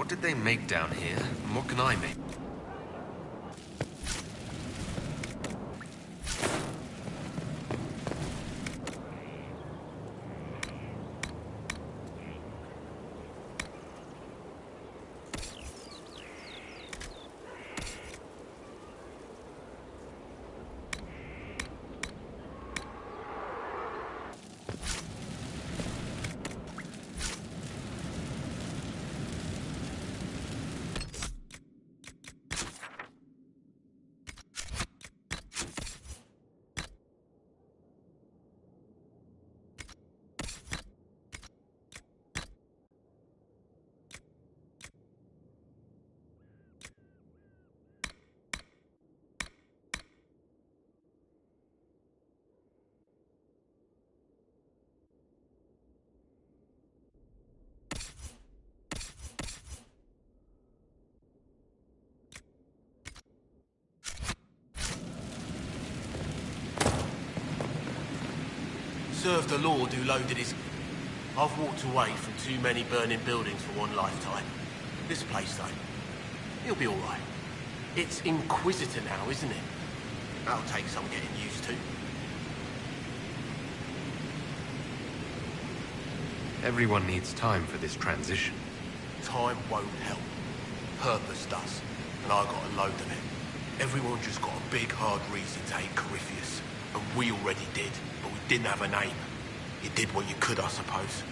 What did they make down here, and what can I make? Served the Lord who loaded his... I've walked away from too many burning buildings for one lifetime. This place, though, it'll be all right. It's Inquisitor now, isn't it? That'll take some getting used to. Everyone needs time for this transition. Time won't help. Purpose does. And I got a load of it. Everyone just got a big, hard reason to hate Corypheus. And we already did, but we didn't have a name. You did what you could, I suppose.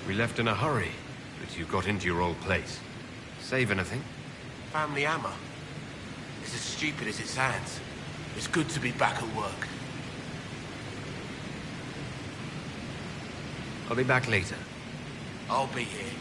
We left in a hurry, but you got into your old place. Save anything? Family hammer. It's as stupid as it sounds. It's good to be back at work. I'll be back later. I'll be here.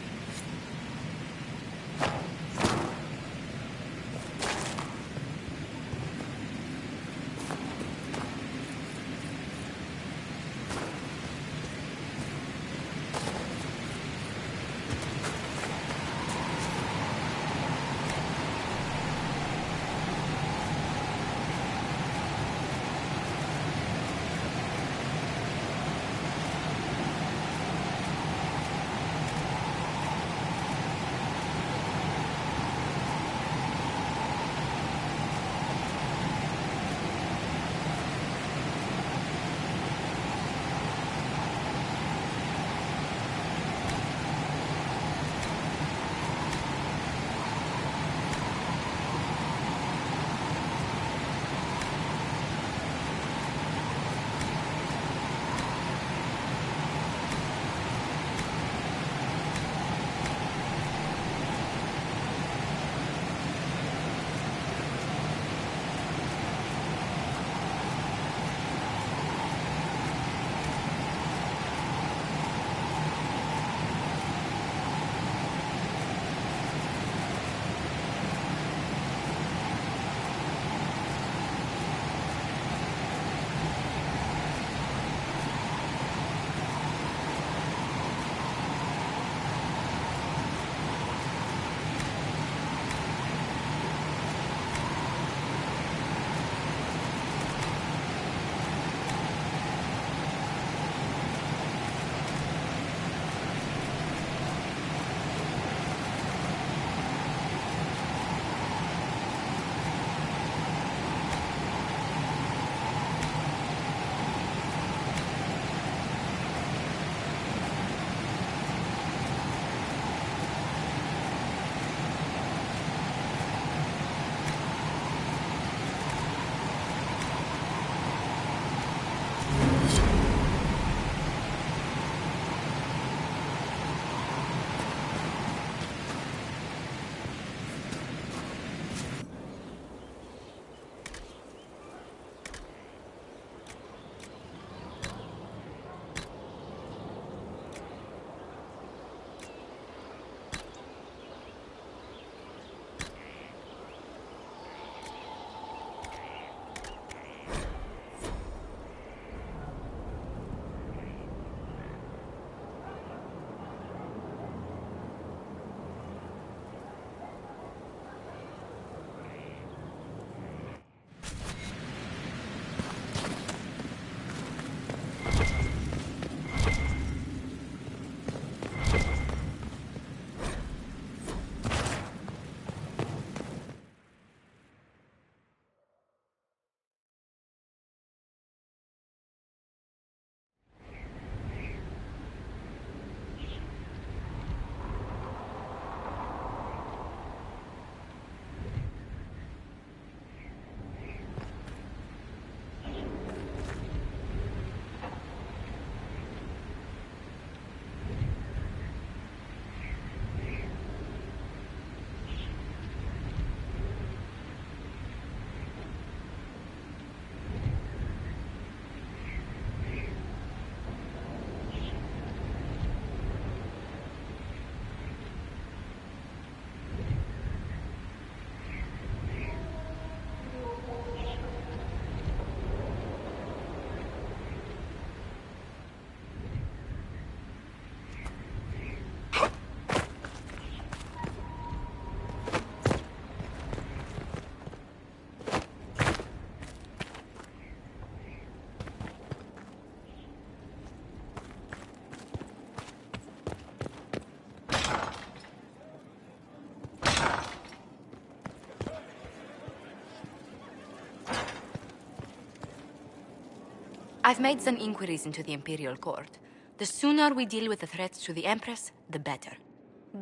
I've made some inquiries into the Imperial Court. The sooner we deal with the threats to the Empress, the better.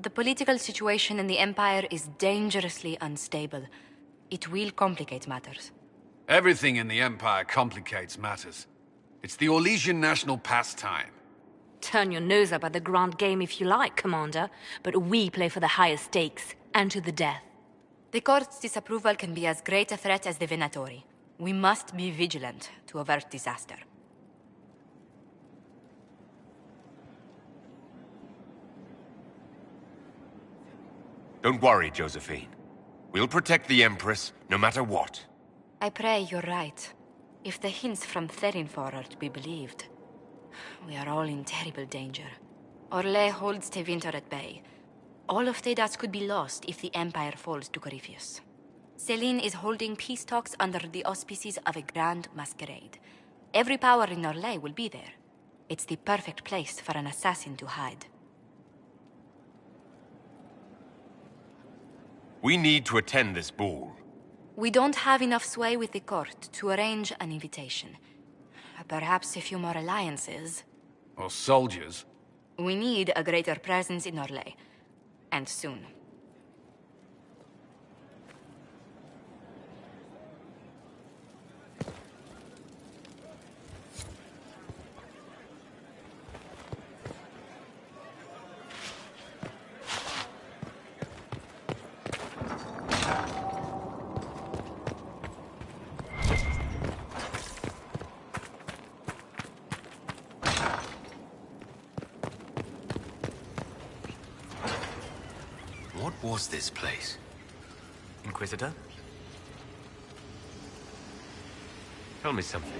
The political situation in the Empire is dangerously unstable. It will complicate matters. Everything in the Empire complicates matters. It's the Orlesian national pastime. Turn your nose up at the grand game if you like, Commander, but we play for the highest stakes, and to the death. The Court's disapproval can be as great a threat as the Venatori. We must be vigilant to avert disaster. Don't worry, Josephine. We'll protect the Empress, no matter what. I pray you're right. If the hints from Therinfor are to be believed, we are all in terrible danger. Orlais holds Tevinter at bay. All of Thedas could be lost if the Empire falls to Corypheus. Celine is holding peace talks under the auspices of a grand masquerade. Every power in Orlais will be there. It's the perfect place for an assassin to hide. We need to attend this ball. We don't have enough sway with the court to arrange an invitation. Perhaps a few more alliances. Or soldiers. We need a greater presence in Orlais. And soon. What was this place? Inquisitor? Tell me something.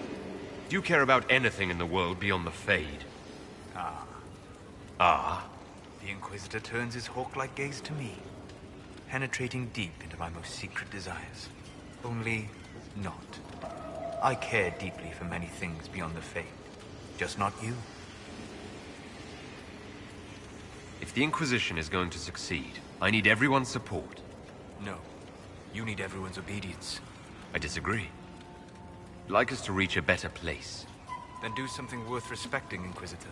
Do you care about anything in the world beyond the Fade? Ah. Ah? The Inquisitor turns his hawk-like gaze to me, penetrating deep into my most secret desires. Only not. I care deeply for many things beyond the Fade, just not you. If the Inquisition is going to succeed, I need everyone's support. No. You need everyone's obedience. I disagree. I'd like us to reach a better place. Then do something worth respecting, Inquisitor.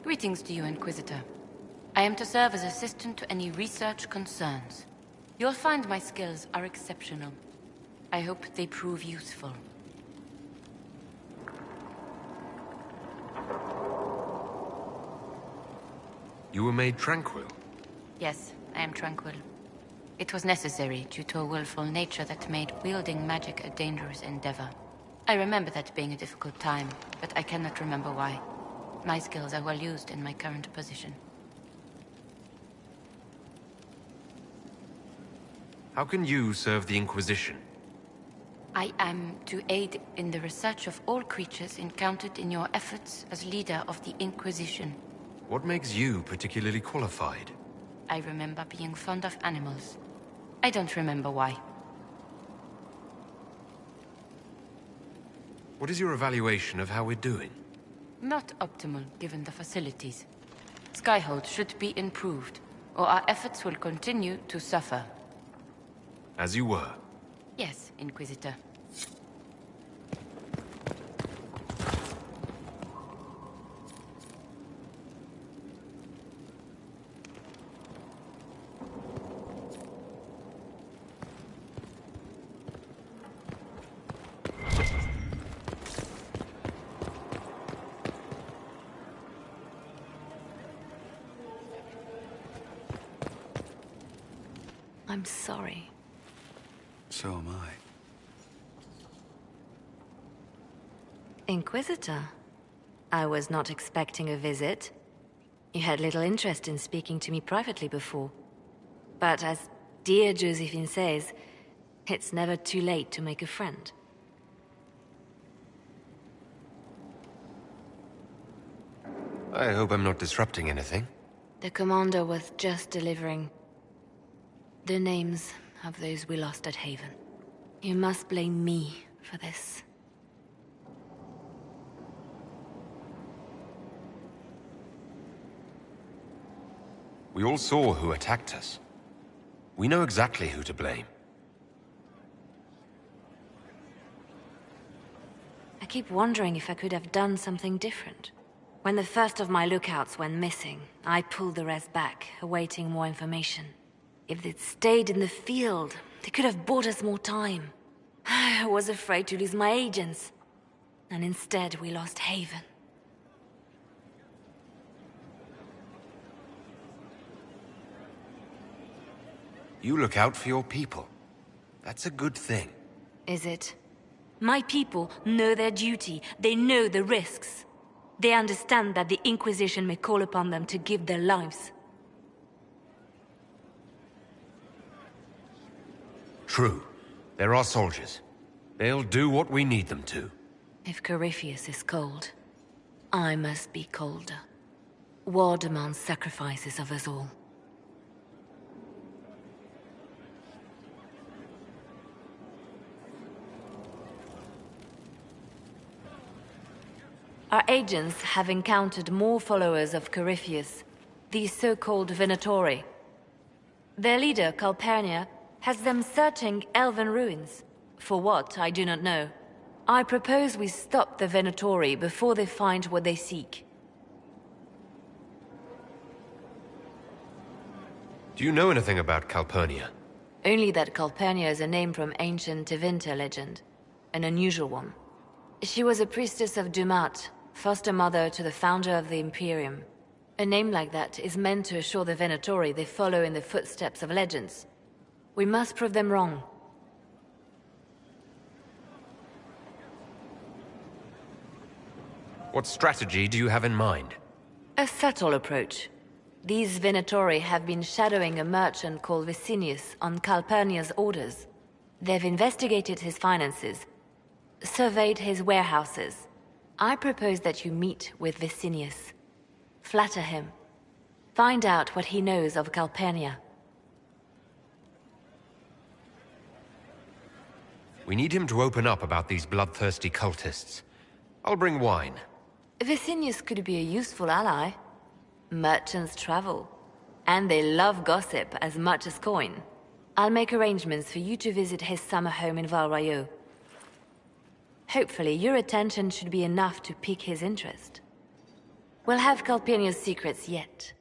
Greetings to you, Inquisitor. I am to serve as assistant to any research concerns. You'll find my skills are exceptional. I hope they prove useful. You were made tranquil. Yes, I am tranquil. It was necessary due to a willful nature that made wielding magic a dangerous endeavor. I remember that being a difficult time, but I cannot remember why. My skills are well used in my current position. How can you serve the Inquisition? I am to aid in the research of all creatures encountered in your efforts as leader of the Inquisition. What makes you particularly qualified? I remember being fond of animals. I don't remember why. What is your evaluation of how we're doing? Not optimal, given the facilities. Skyhold should be improved, or our efforts will continue to suffer. As you were. Yes, Inquisitor. I'm sorry. So am I. Inquisitor, I was not expecting a visit. You had little interest in speaking to me privately before. But as dear Josephine says, it's never too late to make a friend. I hope I'm not disrupting anything. The commander was just delivering the names of those we lost at Haven. You must blame me for this. We all saw who attacked us. We know exactly who to blame. I keep wondering if I could have done something different. When the first of my lookouts went missing, I pulled the rest back, awaiting more information. If they'd stayed in the field, they could have bought us more time. I was afraid to lose my agents. And instead, we lost Haven. You look out for your people. That's a good thing. Is it? My people know their duty. They know the risks. They understand that the Inquisition may call upon them to give their lives. True. There are soldiers. They'll do what we need them to. If Corypheus is cold, I must be colder. War demands sacrifices of us all. Our agents have encountered more followers of Corypheus, these so-called Venatori. Their leader, Calpurnia, has them searching elven ruins. For what, I do not know. I propose we stop the Venatori before they find what they seek. Do you know anything about Calpurnia? Only that Calpurnia is a name from ancient Tevinter legend. An unusual one. She was a priestess of Dumat, foster mother to the founder of the Imperium. A name like that is meant to assure the Venatori they follow in the footsteps of legends. We must prove them wrong. What strategy do you have in mind? A subtle approach. These Venatori have been shadowing a merchant called Vicinius on Calpurnia's orders. They've investigated his finances, surveyed his warehouses. I propose that you meet with Vicinius. Flatter him. Find out what he knows of Calpurnia. We need him to open up about these bloodthirsty cultists. I'll bring wine. Vicinius could be a useful ally. Merchants travel, and they love gossip as much as coin. I'll make arrangements for you to visit his summer home in Val Royeaux. Hopefully, your attention should be enough to pique his interest. We'll have Calpurnia's secrets yet.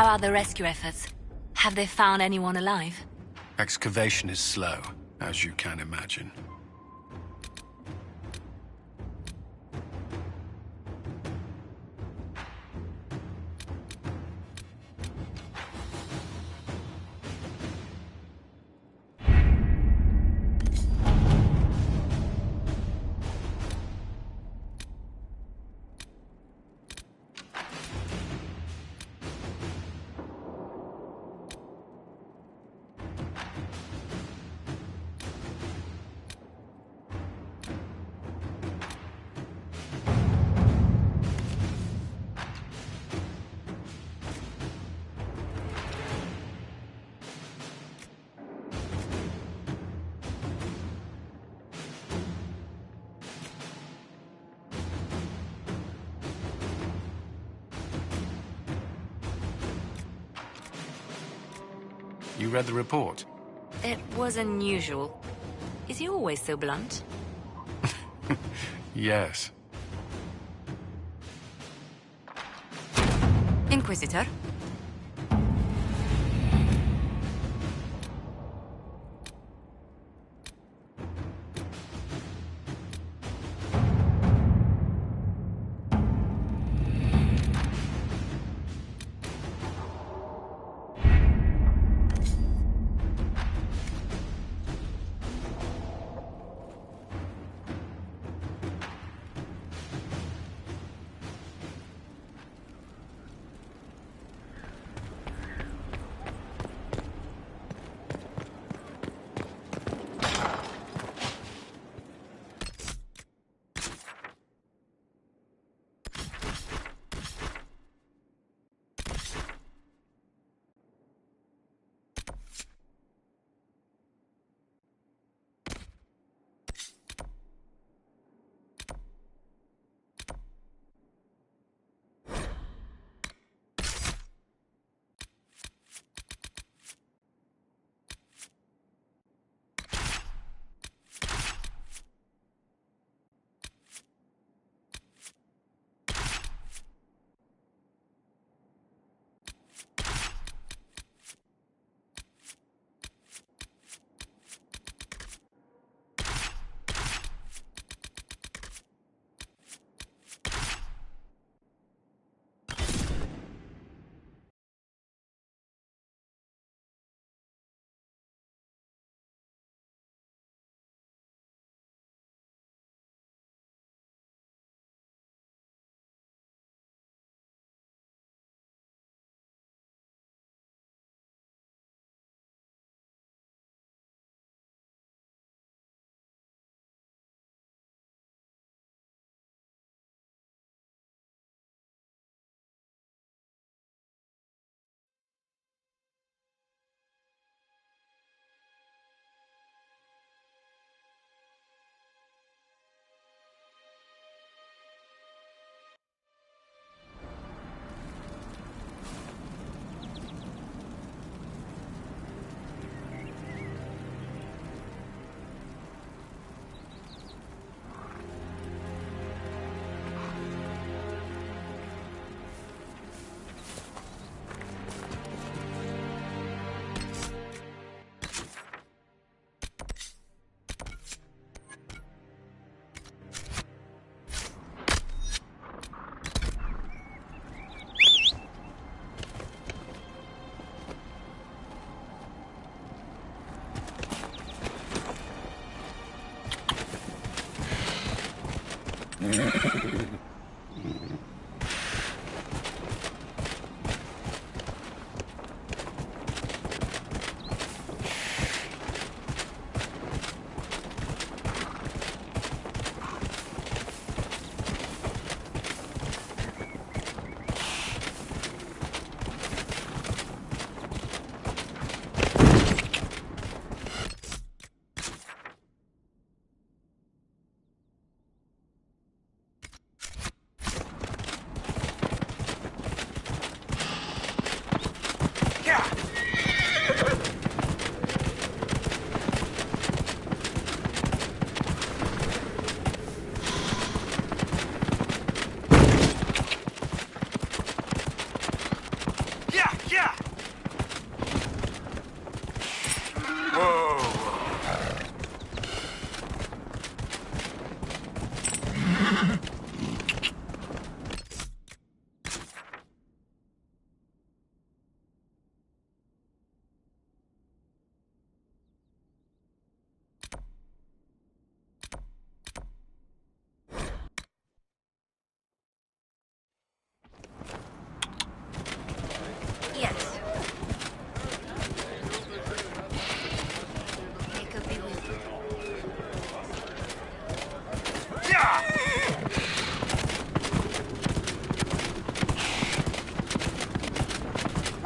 How are the rescue efforts? Have they found anyone alive? Excavation is slow, as you can imagine. You read the report? It was unusual. Is he always so blunt? Yes. Inquisitor?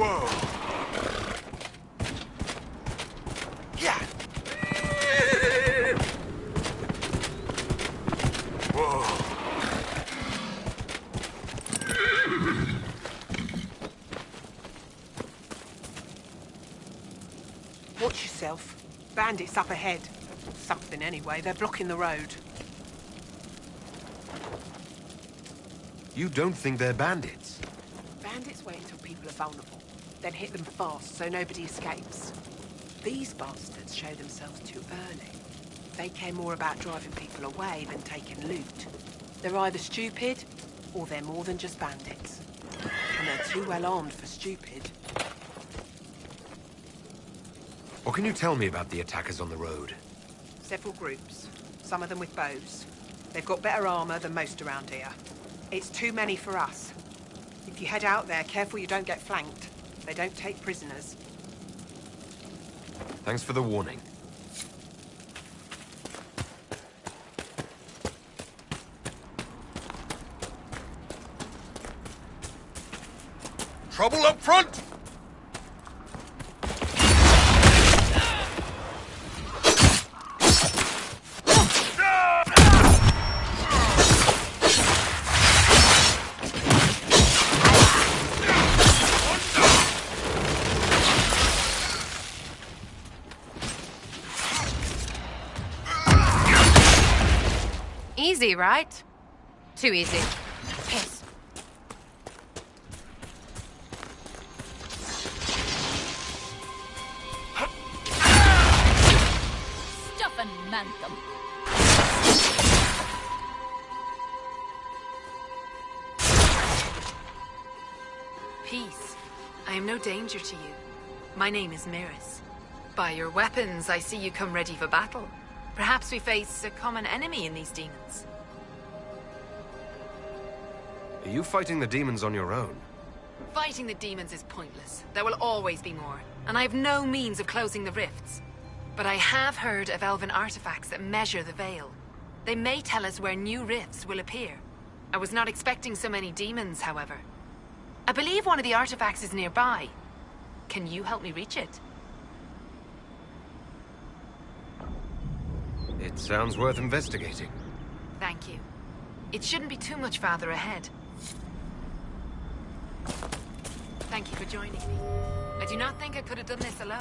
Whoa. Yeah. Whoa. Watch yourself. Bandits up ahead. Something anyway, they're blocking the road. You don't think they're bandits? Bandits wait until people are vulnerable, then hit them fast so nobody escapes. These bastards show themselves too early. They care more about driving people away than taking loot. They're either stupid, or they're more than just bandits. And they're too well armed for stupid. What can you tell me about the attackers on the road? Several groups, some of them with bows. They've got better armor than most around here. It's too many for us. If you head out there, careful you don't get flanked. They don't take prisoners. Thanks for the warning. Trouble up front! Easy, right? Too easy. Piss. Stuff and mankum. Peace. I am no danger to you. My name is Miris. By your weapons, I see you come ready for battle. Perhaps we face a common enemy in these demons. Are you fighting the demons on your own? Fighting the demons is pointless. There will always be more, and I have no means of closing the rifts. But I have heard of elven artifacts that measure the veil. They may tell us where new rifts will appear. I was not expecting so many demons, however. I believe one of the artifacts is nearby. Can you help me reach it? It sounds worth investigating. Thank you. It shouldn't be too much farther ahead. Thank you for joining me. I do not think I could have done this alone.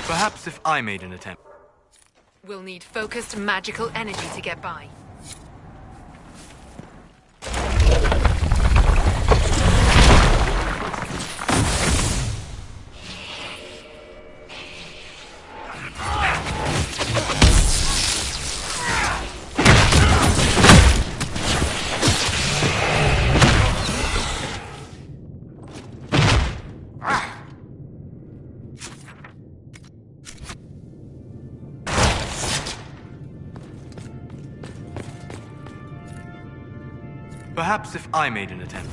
Perhaps if I made an attempt. We'll need focused magical energy to get by. Perhaps if I made an attempt.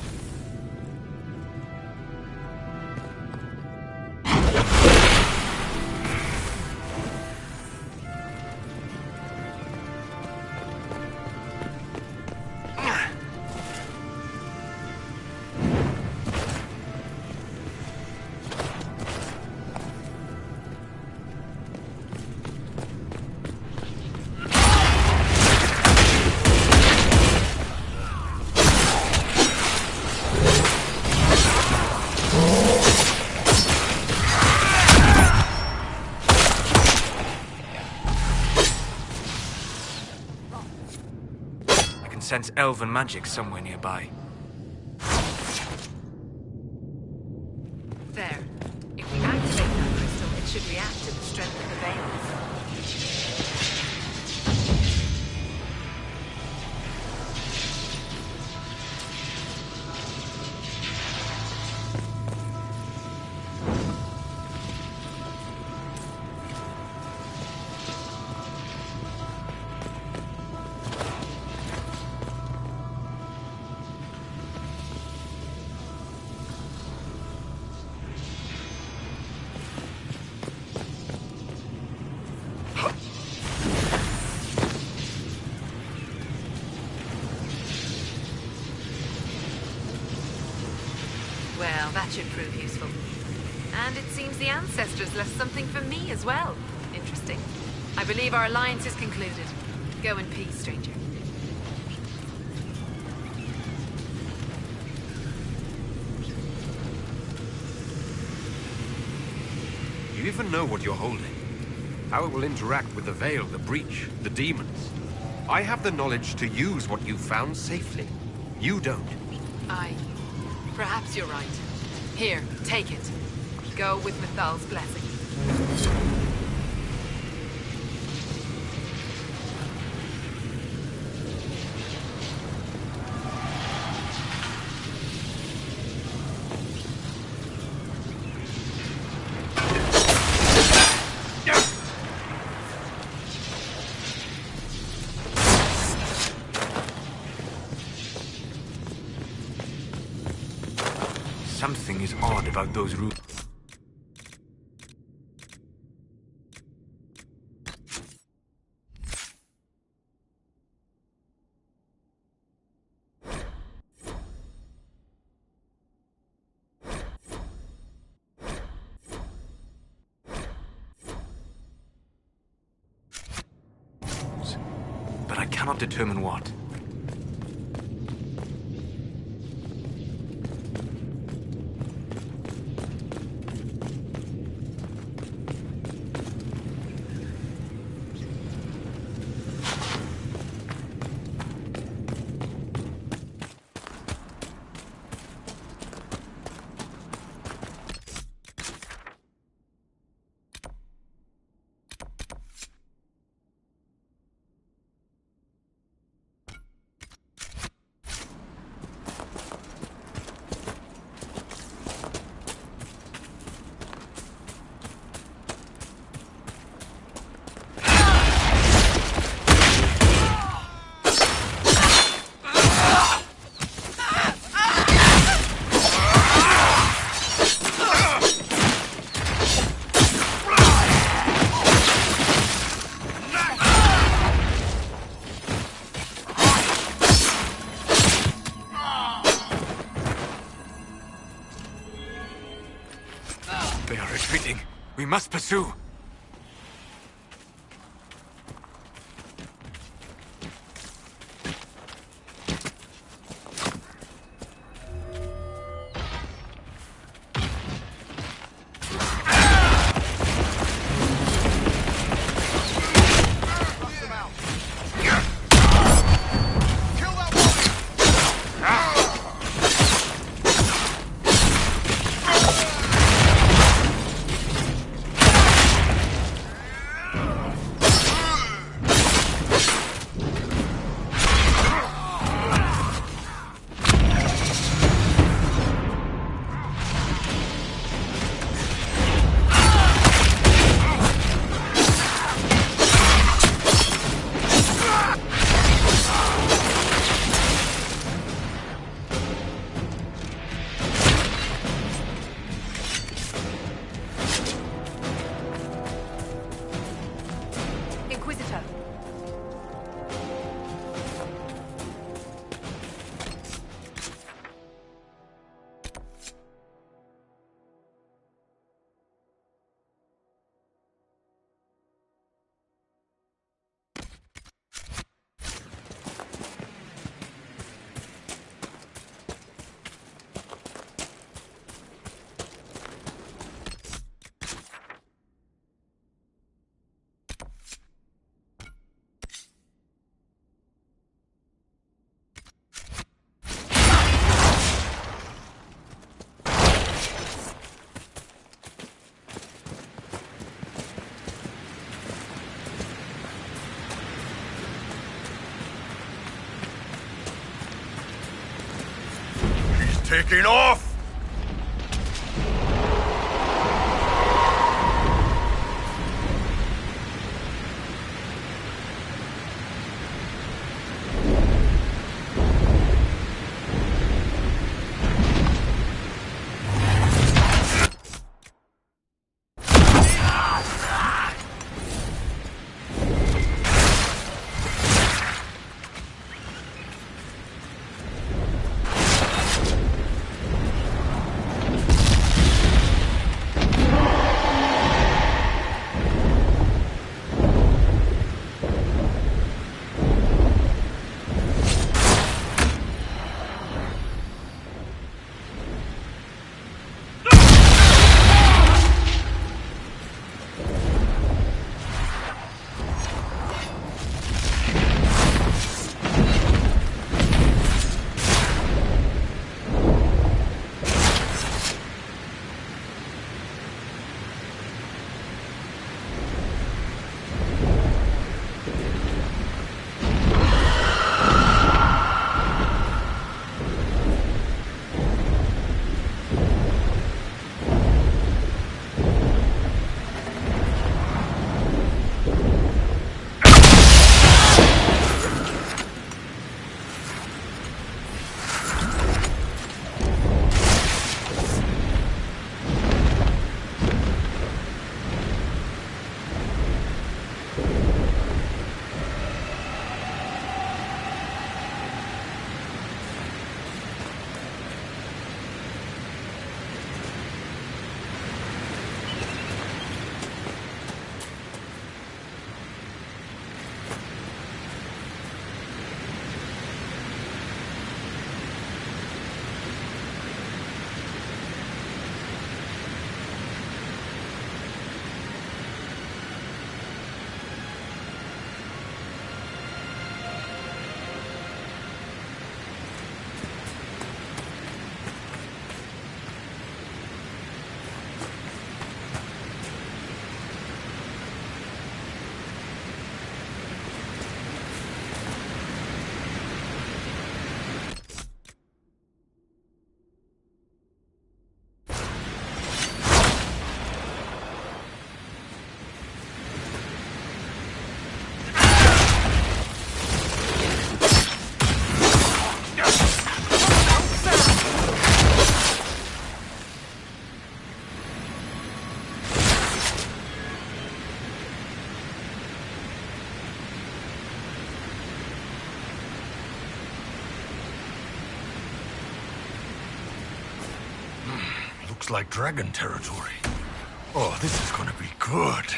Sense elven magic somewhere nearby. There. If we activate that crystal, it should react to the strength of the veils. Well, that should prove useful. And it seems the ancestors left something for me as well. Interesting. I believe our alliance is concluded. Go in peace, stranger. You even know what you're holding? How it will interact with the Veil, the Breach, the demons? I have the knowledge to use what you found safely. You don't. Perhaps you're right. Here, take it. Go with Mithal's blessing. Something is odd about those roots. But I cannot determine what. They are retreating. We must pursue. Taking off! looks like dragon territory. Oh, this is gonna be good.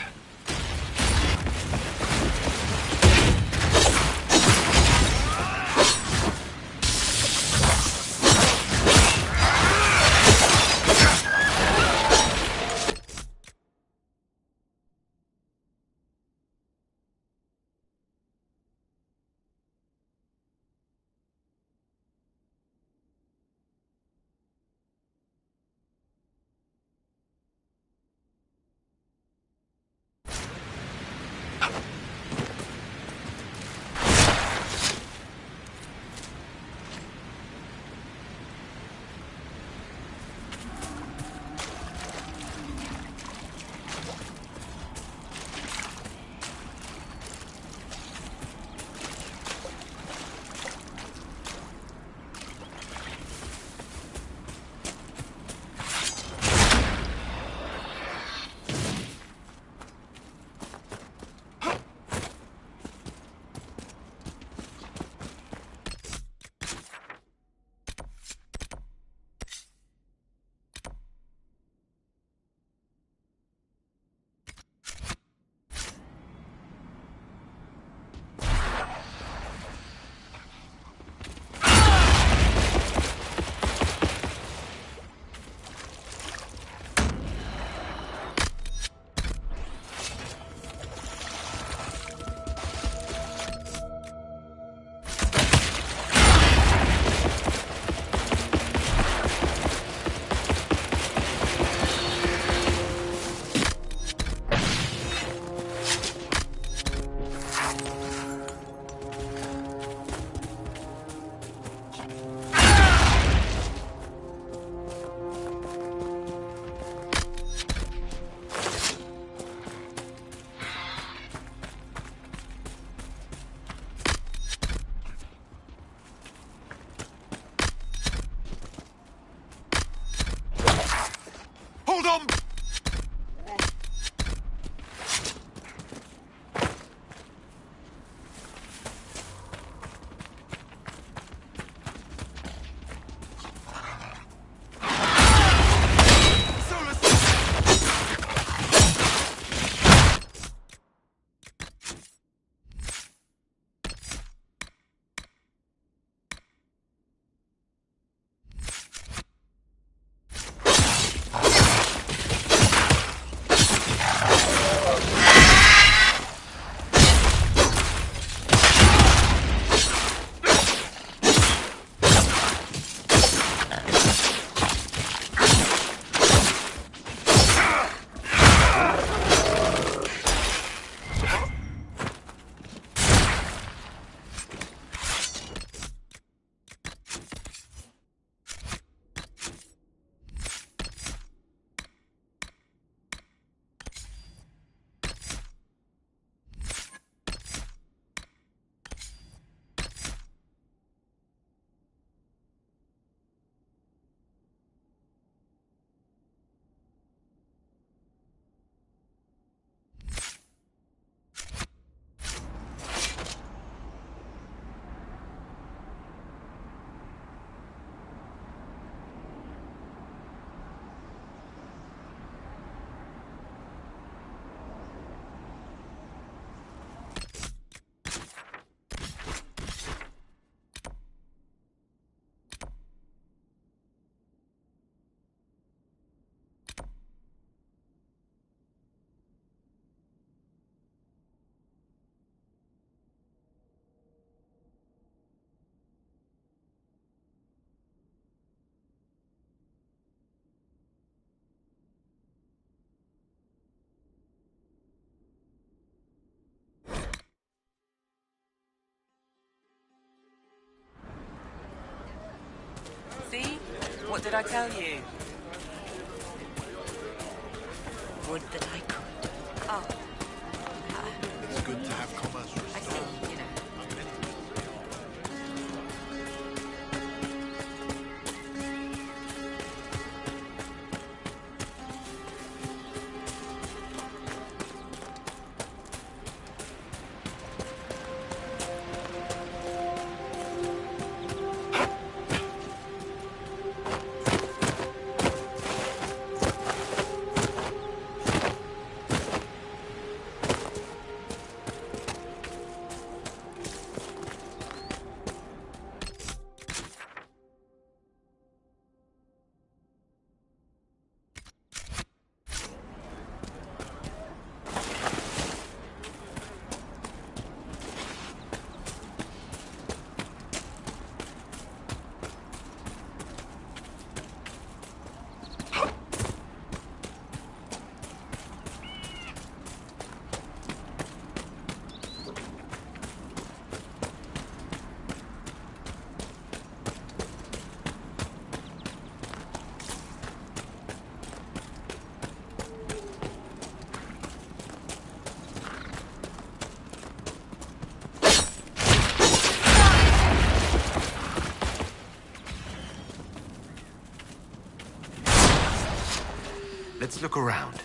Hold on! See? What did I tell you? Would that I could. Oh. It's good to have commerce I restored. see, you know. Let's look around.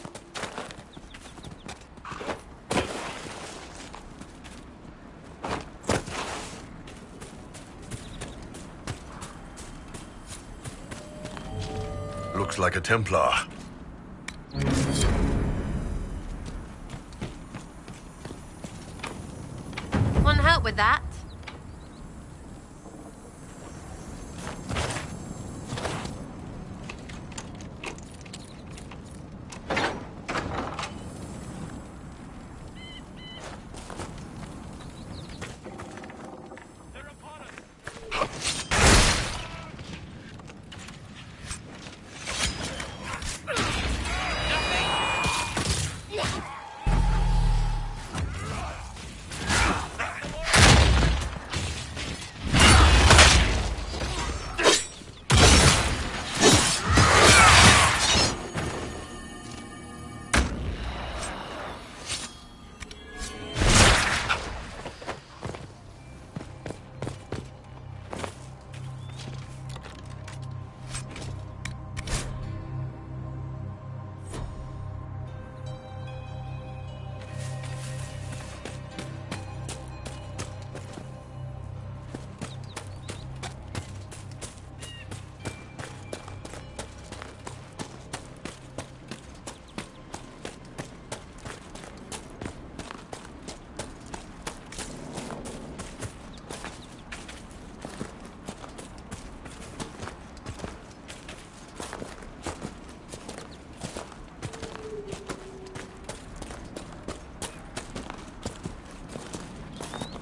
Looks like a Templar. Want help with that?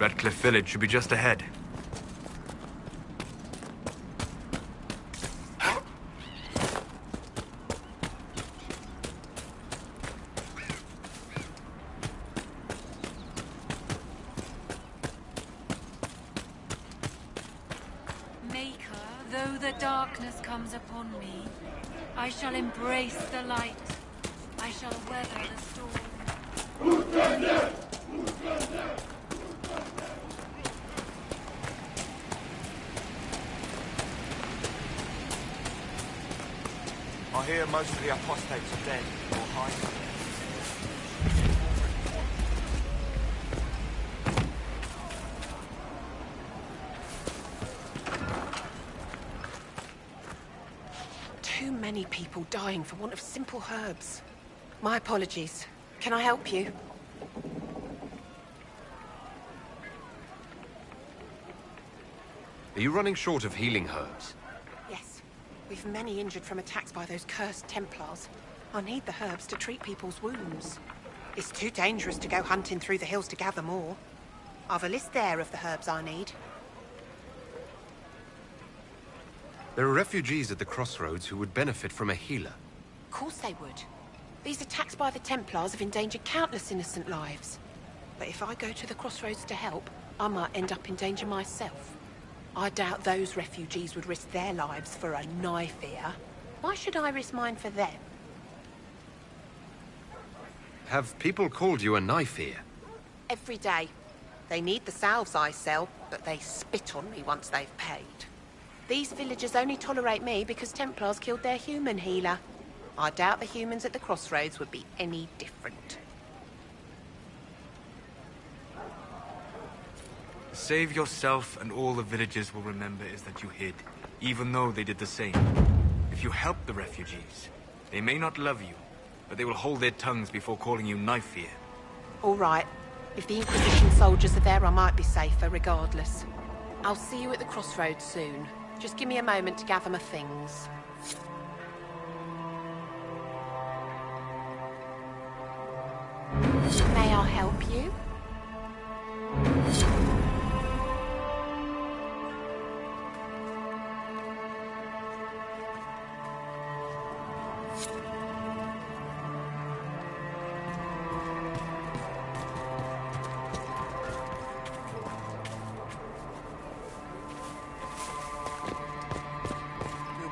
Redcliffe Village should be just ahead. Maker, though the darkness comes upon me, I shall embrace the light. I shall weather the storm. I hear most of the apostates are dead or hiding. Too many people dying for want of simple herbs. My apologies. Can I help you? Are you running short of healing herbs? Yes. We've many injured from attacks by those cursed Templars. I need the herbs to treat people's wounds. It's too dangerous to go hunting through the hills to gather more. I've a list there of the herbs I need. There are refugees at the crossroads who would benefit from a healer. Of course they would. These attacks by the Templars have endangered countless innocent lives. But if I go to the crossroads to help, I might end up in danger myself. I doubt those refugees would risk their lives for a knife here. Why should I risk mine for them? Have people called you a knife ear? Every day. They need the salves I sell, but they spit on me once they've paid. These villagers only tolerate me because Templars killed their human healer. I doubt the humans at the crossroads would be any different. Save yourself, and all the villagers will remember is that you hid, even though they did the same. If you help the refugees, they may not love you, but they will hold their tongues before calling you knife ear. All right. If the Inquisition soldiers are there, I might be safer regardless. I'll see you at the crossroads soon. Just give me a moment to gather my things. May I help you?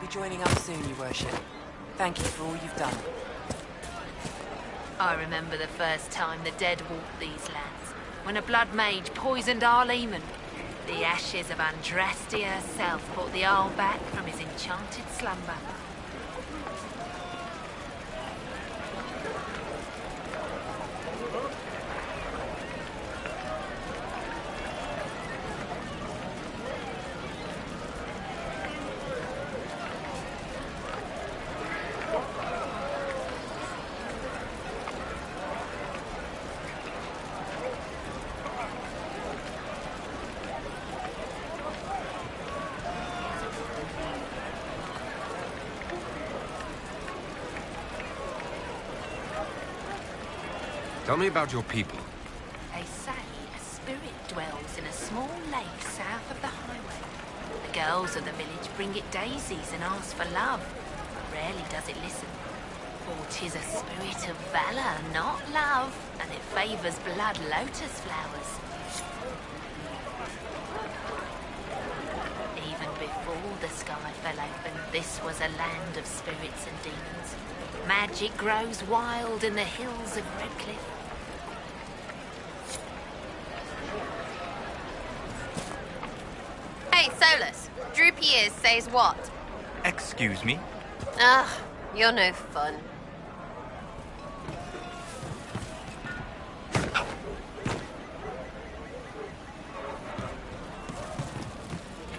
Joining up soon, Your Worship. Thank you for all you've done. I remember the first time the dead walked these lands, when a blood mage poisoned our leman. The ashes of Andraste herself brought the Arl back from his enchanted slumber. Tell me about your people. They say a spirit dwells in a small lake south of the highway. The girls of the village bring it daisies and ask for love. Rarely does it listen. For 'tis a spirit of valor, not love, and it favors blood lotus flowers. Even before the sky fell open, this was a land of spirits and demons. Magic grows wild in the hills of Redcliffe. Hey, Solus. Droopy Ears says what? Excuse me? Ugh, you're no fun.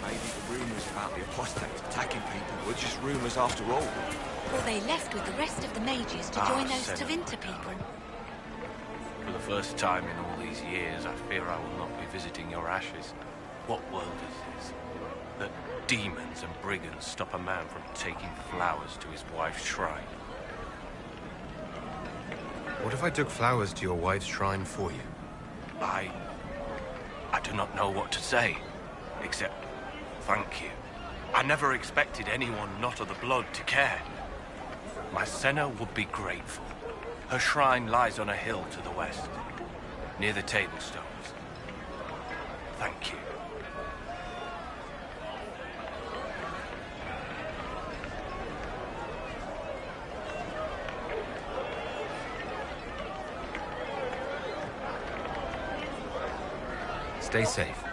Maybe the rumours about the apostates attacking people were just rumours after all. Well, they left with the rest of the mages to join those Tevinter people. For the first time in all these years, I fear I will not be visiting your ashes. What world is this? That demons and brigands stop a man from taking flowers to his wife's shrine. What if I took flowers to your wife's shrine for you? I do not know what to say, except thank you. I never expected anyone not of the blood to care. My Senna would be grateful. Her shrine lies on a hill to the west, near the tablstones. Thank you. Stay safe.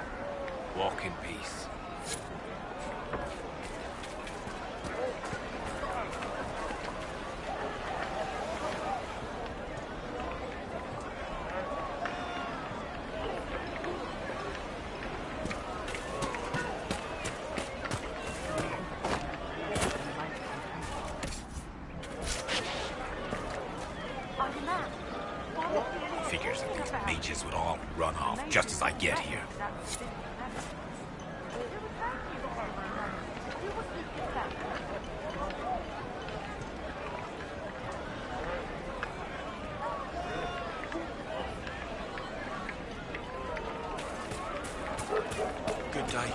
Walk in peace. Figures that these mages would all run off just as I get here. Good day.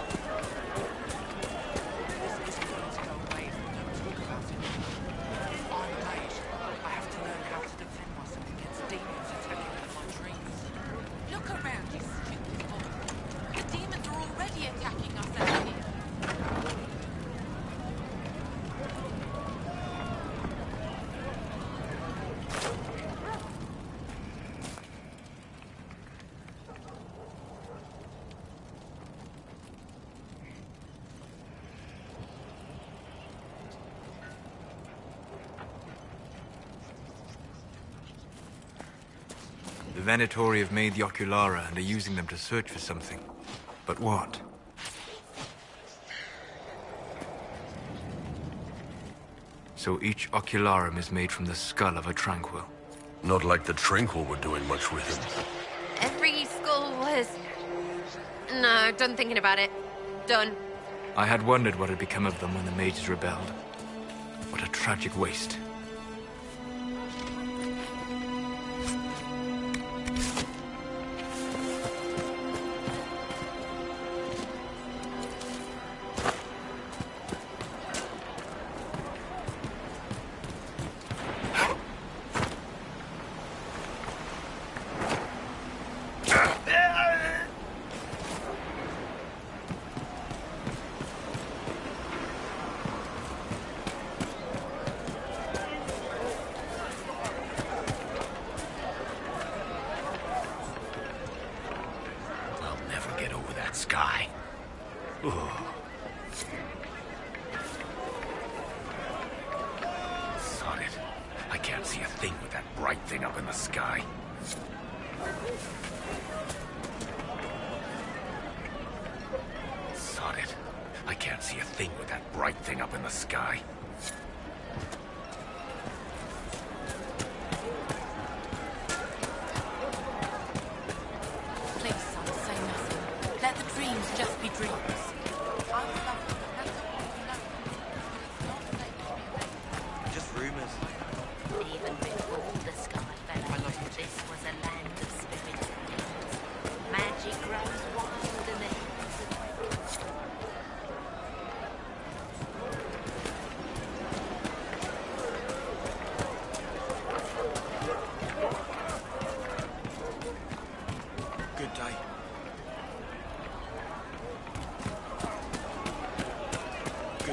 Look around, you stupid boy. The demons are already attacking us out here. The Venatori have made the Oculara and are using them to search for something. But what? So each Ocularum is made from the skull of a Tranquil. Not like the Tranquil were doing much with him. Every skull was... No, done thinking about it. Done. I had wondered what had become of them when the mages rebelled. What a tragic waste. Sky. Sod it. I can't see a thing with that bright thing up in the sky. Sod it. I can't see a thing with that bright thing up in the sky. Just be dreams. Just rumors. Even before the sky fell open, this was a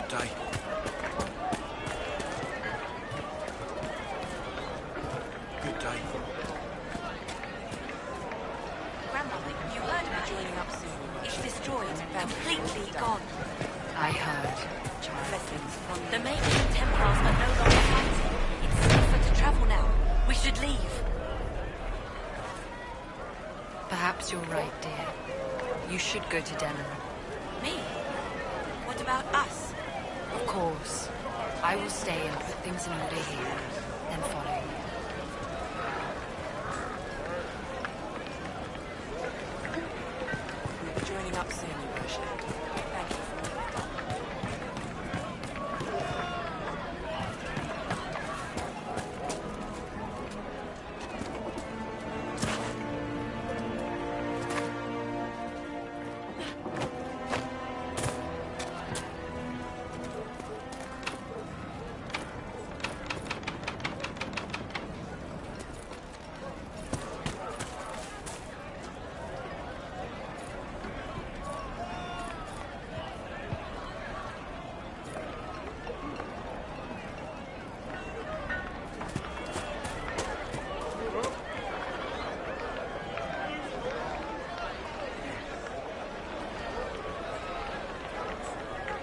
Good day. Good day. Grandmother, you heard of it joining up soon. It's destroyed, completely gone. I heard, child. The Mages and Templars are no longer fighting. It's safer to travel now. We should leave. Perhaps you're right, dear. You should go to Denon. Me? What about us? Of course. I will stay and put things in order here, then follow you. We'll be joining up soon, Your Worship. Thank you for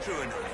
True enough.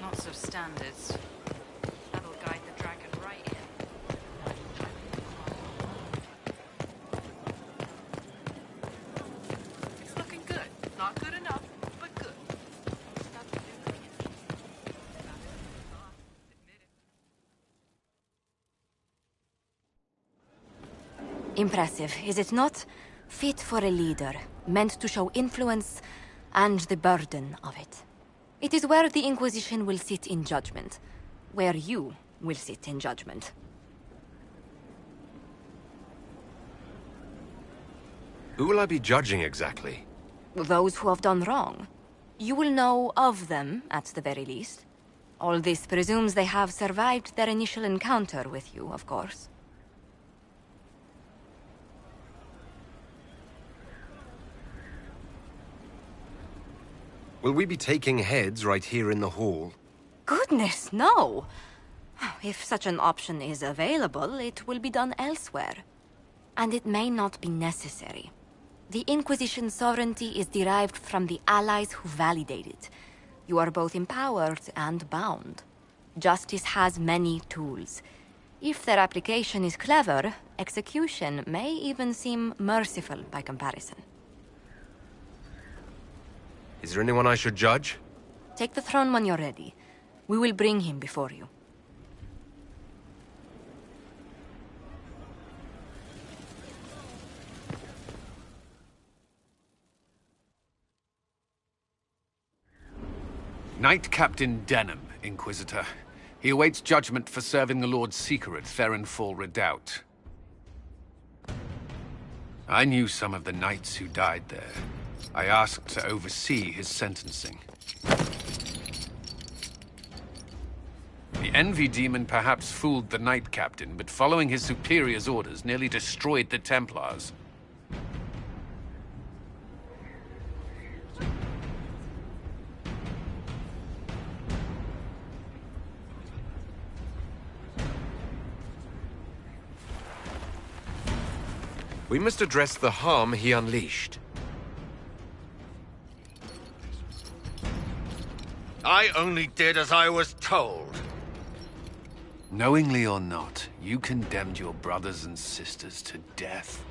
Lots of standards. That'll guide the dragon right in. It's looking good. Not good enough, but good. Impressive, is it not? Fit for a leader, meant to show influence and the burden of it. It is where the Inquisition will sit in judgment. Where you will sit in judgment. Who will I be judging exactly? Those who have done wrong. You will know of them, at the very least. All this presumes they have survived their initial encounter with you, of course. Will we be taking heads right here in the hall? Goodness, no! If such an option is available, it will be done elsewhere. And it may not be necessary. The Inquisition's sovereignty is derived from the allies who validate it. You are both empowered and bound. Justice has many tools. If their application is clever, execution may even seem merciful by comparison. Is there anyone I should judge? Take the throne when you're ready. We will bring him before you. Knight Captain Denham, Inquisitor. He awaits judgment for serving the Lord Seeker at Therenfall Redoubt. I knew some of the knights who died there. I asked to oversee his sentencing. The Envy Demon perhaps fooled the Knight Captain, but following his superior's orders nearly destroyed the Templars. We must address the harm he unleashed. I only did as I was told. Knowingly or not, you condemned your brothers and sisters to death.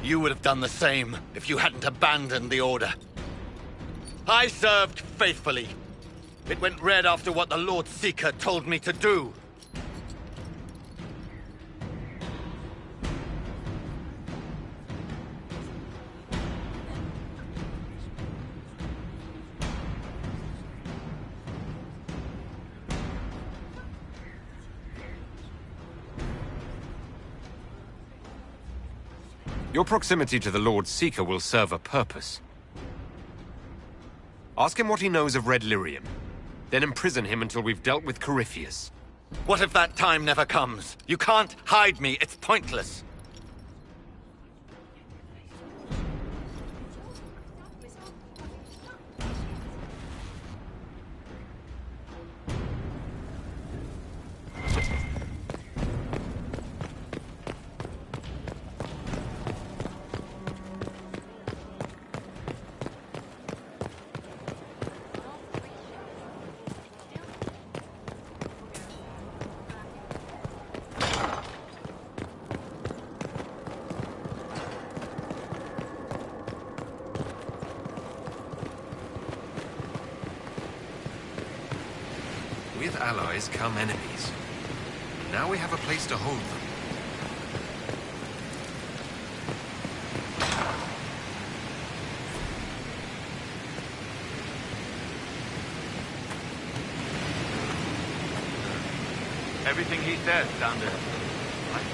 You would have done the same if you hadn't abandoned the Order. I served faithfully. It went red after what the Lord Seeker told me to do. Your proximity to the Lord Seeker will serve a purpose. Ask him what he knows of Red Lyrium. Then imprison him until we've dealt with Corypheus. What if that time never comes? You can't hide me. It's pointless. With allies come enemies. Now we have a place to hold them. Everything he says sounded right.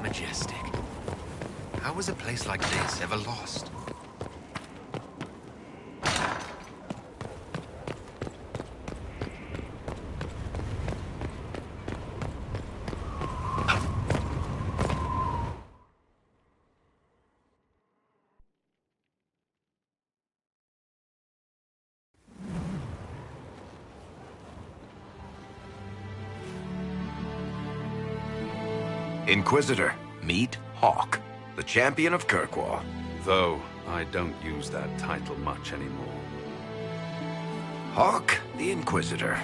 Majestic. How was a place like this ever lost? Inquisitor, meet Hawk, the champion of Kirkwall. Though I don't use that title much anymore. Hawk, the Inquisitor.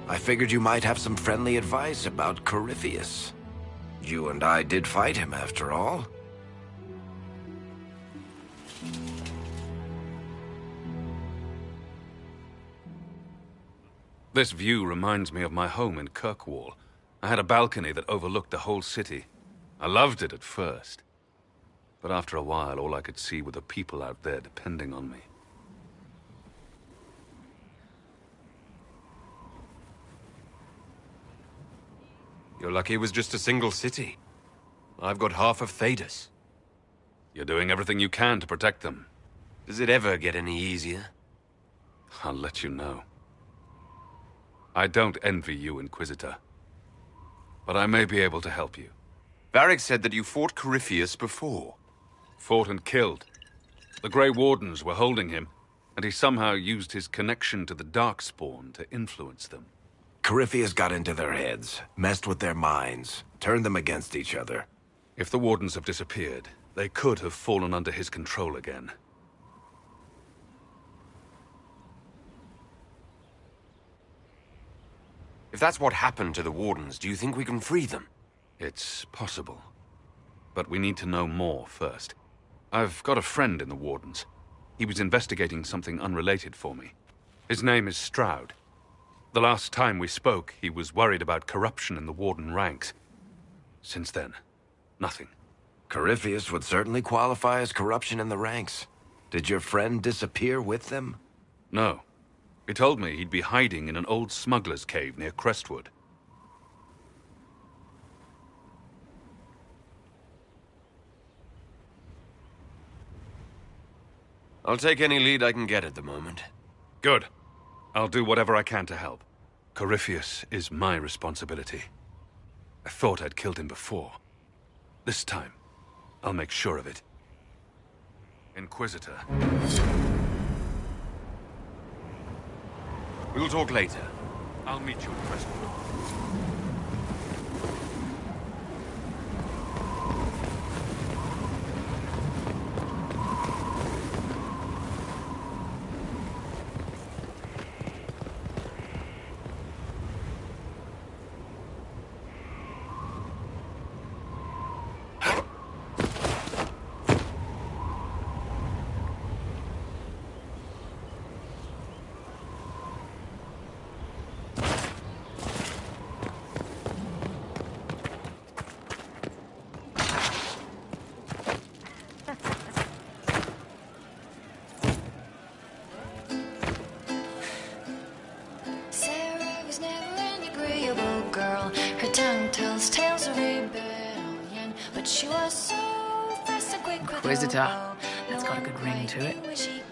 I figured you might have some friendly advice about Corypheus. You and I did fight him, after all. This view reminds me of my home in Kirkwall. I had a balcony that overlooked the whole city. I loved it at first. But after a while, all I could see were the people out there depending on me. You're lucky it was just a single city. I've got half of Thedas. You're doing everything you can to protect them. Does it ever get any easier? I'll let you know. I don't envy you, Inquisitor. But I may be able to help you. Varric said that you fought Corypheus before. Fought and killed. The Grey Wardens were holding him, and he somehow used his connection to the Darkspawn to influence them. Corypheus got into their heads, messed with their minds, turned them against each other. If the Wardens have disappeared, they could have fallen under his control again. If that's what happened to the Wardens, do you think we can free them? It's possible. But we need to know more first. I've got a friend in the Wardens. He was investigating something unrelated for me. His name is Stroud. The last time we spoke, he was worried about corruption in the Warden ranks. Since then, nothing. Corypheus would certainly qualify as corruption in the ranks. Did your friend disappear with them? No. He told me he'd be hiding in an old smuggler's cave near Crestwood. I'll take any lead I can get at the moment. Good. I'll do whatever I can to help. Corypheus is my responsibility. I thought I'd killed him before. This time, I'll make sure of it. Inquisitor. We'll talk later. I'll meet you at Crestwood. Inquisitor. That's got a good ring to it.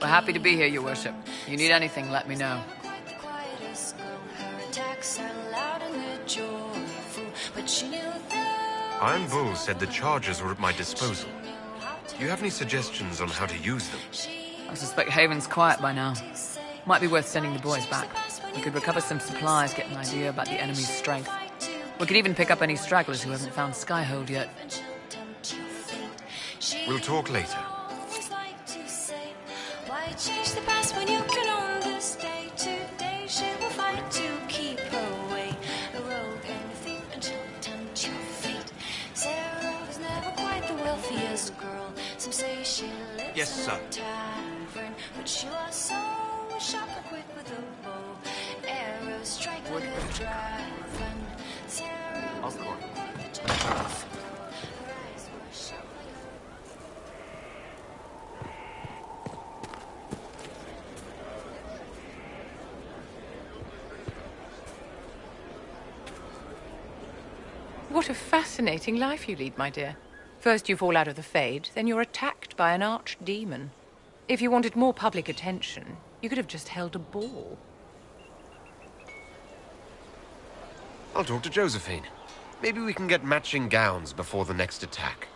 We're happy to be here, Your Worship. You need anything, let me know. Iron Bull said the charges were at my disposal. Do you have any suggestions on how to use them? I suspect Haven's quiet by now. Might be worth sending the boys back. We could recover some supplies, get an idea about the enemy's strength. We could even pick up any stragglers who haven't found Skyhold yet. We'll talk later. Why change the past when you can own this day? Today she will fight to keep her way. A rogue and a thief and she'll tempt your fate. Sarah was never quite the wealthiest girl. Some say she lives Yes, in sir. a tavern, but she was so sharp and quick with a bow. Arrows strike like a dragon. Sarah was never quite the wealthiest girl. Her eyes were sharp like a What a fascinating life you lead, my dear. First you fall out of the Fade, then you're attacked by an archdemon. If you wanted more public attention, you could have just held a ball. I'll talk to Josephine. Maybe we can get matching gowns before the next attack.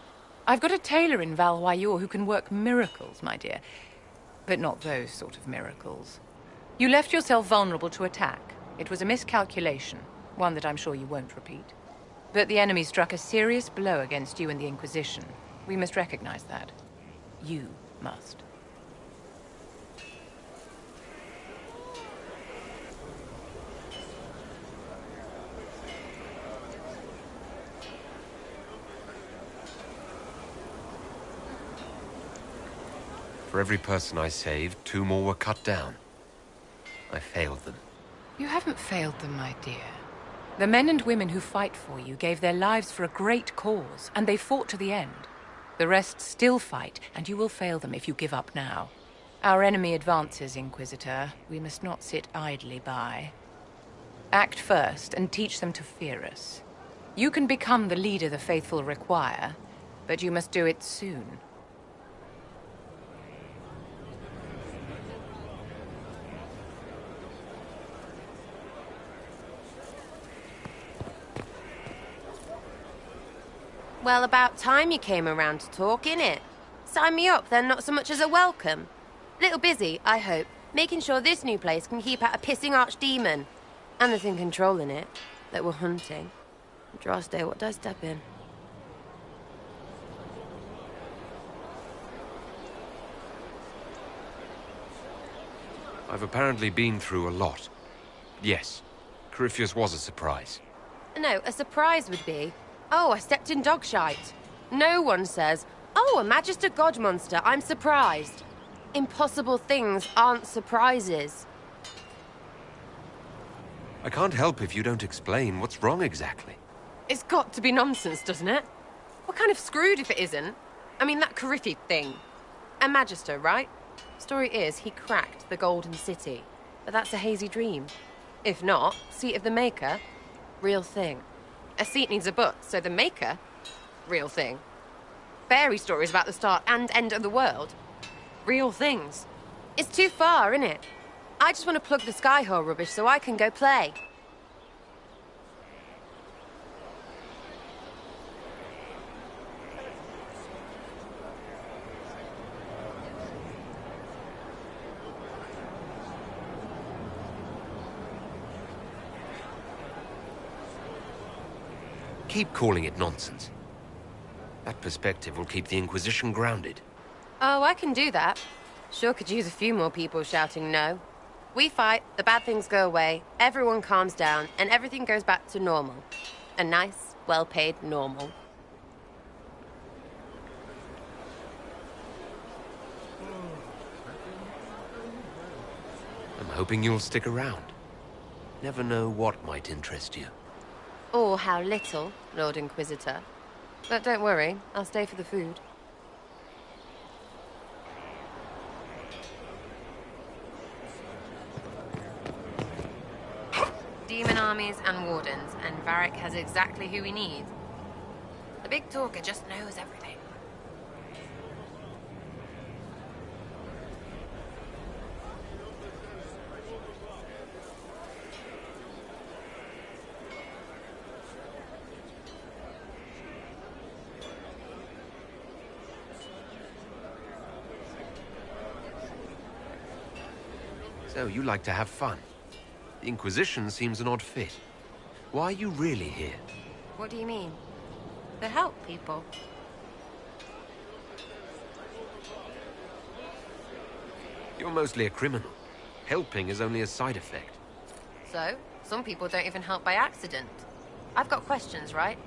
I've got a tailor in Valwayor who can work miracles, my dear. But not those sort of miracles. You left yourself vulnerable to attack. It was a miscalculation, one that I'm sure you won't repeat. But the enemy struck a serious blow against you and the Inquisition. We must recognize that. You must. For every person I saved, 2 more were cut down. I failed them. You haven't failed them, my dear. The men and women who fight for you gave their lives for a great cause, and they fought to the end. The rest still fight, and you will fail them if you give up now. Our enemy advances, Inquisitor. We must not sit idly by. Act first, and teach them to fear us. You can become the leader the faithful require, but you must do it soon. Well, about time you came around to talk, innit? Sign me up, then not so much as a welcome. Little busy, I hope, making sure this new place can keep out a pissing archdemon. And the thing controlling it, that we're hunting. Droste, what did I step in? I've apparently been through a lot. Yes, Corypheus was a surprise. No, a surprise would be, oh, I stepped in dog shite. No one says, oh, a Magister God monster, I'm surprised. Impossible things aren't surprises. I can't help if you don't explain what's wrong exactly. It's got to be nonsense, doesn't it? We're kind of screwed if it isn't. I mean, that Corypheus thing. A Magister, right? Story is, he cracked the Golden City. But that's a hazy dream. If not, seat of the Maker, real thing. A seat needs a butt, so the Maker, real thing. Fairy stories about the start and end of the world, real things. It's too far, innit? I just want to plug the Skyhole rubbish so I can go play. Keep calling it nonsense. That perspective will keep the Inquisition grounded. Oh, I can do that. Sure could use a few more people shouting no. We fight, the bad things go away, everyone calms down, and everything goes back to normal. A nice, well-paid normal. I'm hoping you'll stick around. Never know what might interest you. Or how little, Lord Inquisitor. But don't worry, I'll stay for the food. Demon armies and wardens, and Varric has exactly who we need. The big talker just knows everything. So you like to have fun. The Inquisition seems an odd fit. Why are you really here? What do you mean? To help people. You're mostly a criminal. Helping is only a side effect. So, some people don't even help by accident. I've got questions, right?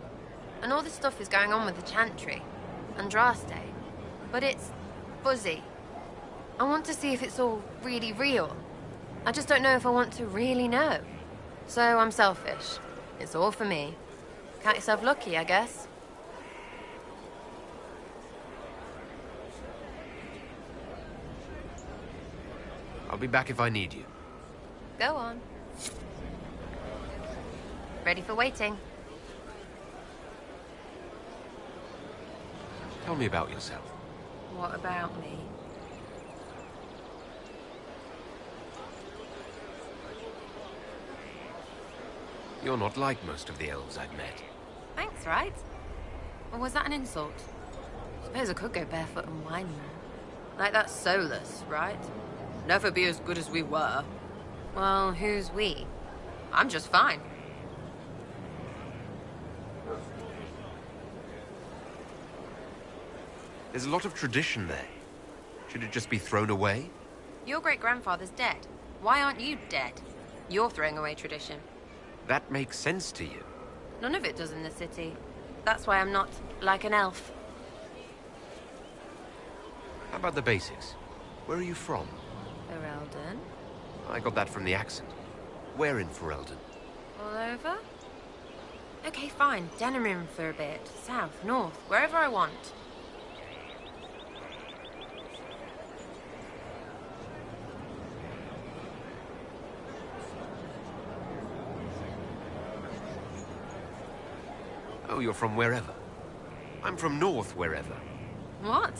And all this stuff is going on with the Chantry. Andraste. But it's fuzzy. I want to see if it's all really real. I just don't know if I want to really know. So I'm selfish. It's all for me. Count yourself lucky, I guess. I'll be back if I need you. Go on. Ready for waiting. Tell me about yourself. What about me? You're not like most of the elves I've met. Thanks, right? Or was that an insult? Suppose I could go barefoot and whine more. Like that Solus, right? Never be as good as we were. Well, who's we? I'm just fine. There's a lot of tradition there. Should it just be thrown away? Your great-grandfather's dead. Why aren't you dead? You're throwing away tradition. That makes sense to you. None of it does in the city. That's why I'm not like an elf. How about the basics? Where are you from? Ferelden? I got that from the accent. Where in Ferelden? All over? Okay, fine. Denerim for a bit. South, north, wherever I want. Oh, you're from wherever. I'm from north wherever. What?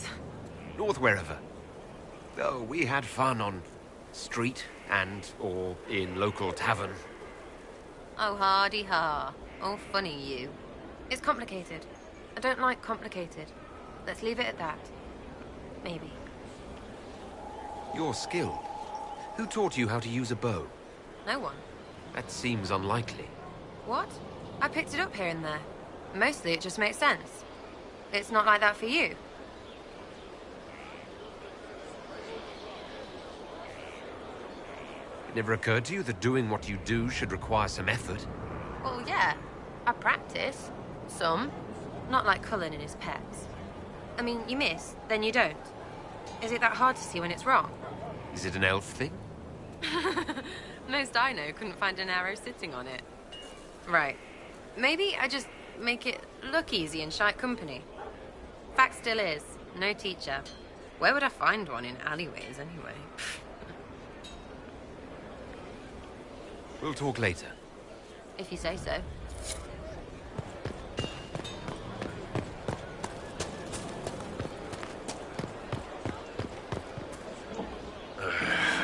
North wherever. Oh, we had fun on street or in local tavern. Oh, hardy ha. Oh, funny you. It's complicated. I don't like complicated. Let's leave it at that. Maybe. You're skilled. Who taught you how to use a bow? No one. That seems unlikely. What? I picked it up here and there. Mostly it just makes sense. It's not like that for you. It never occurred to you that doing what you do should require some effort? Well, yeah. I practice. Some. Not like Cullen and his pets. I mean, you miss, then you don't. Is it that hard to see when it's wrong? Is it an elf thing? Most I know couldn't find an arrow sitting on it. Right. Maybe I just make it look easy in shite company. Fact still is, no teacher. Where would I find one in alleyways, anyway? We'll talk later. If you say so.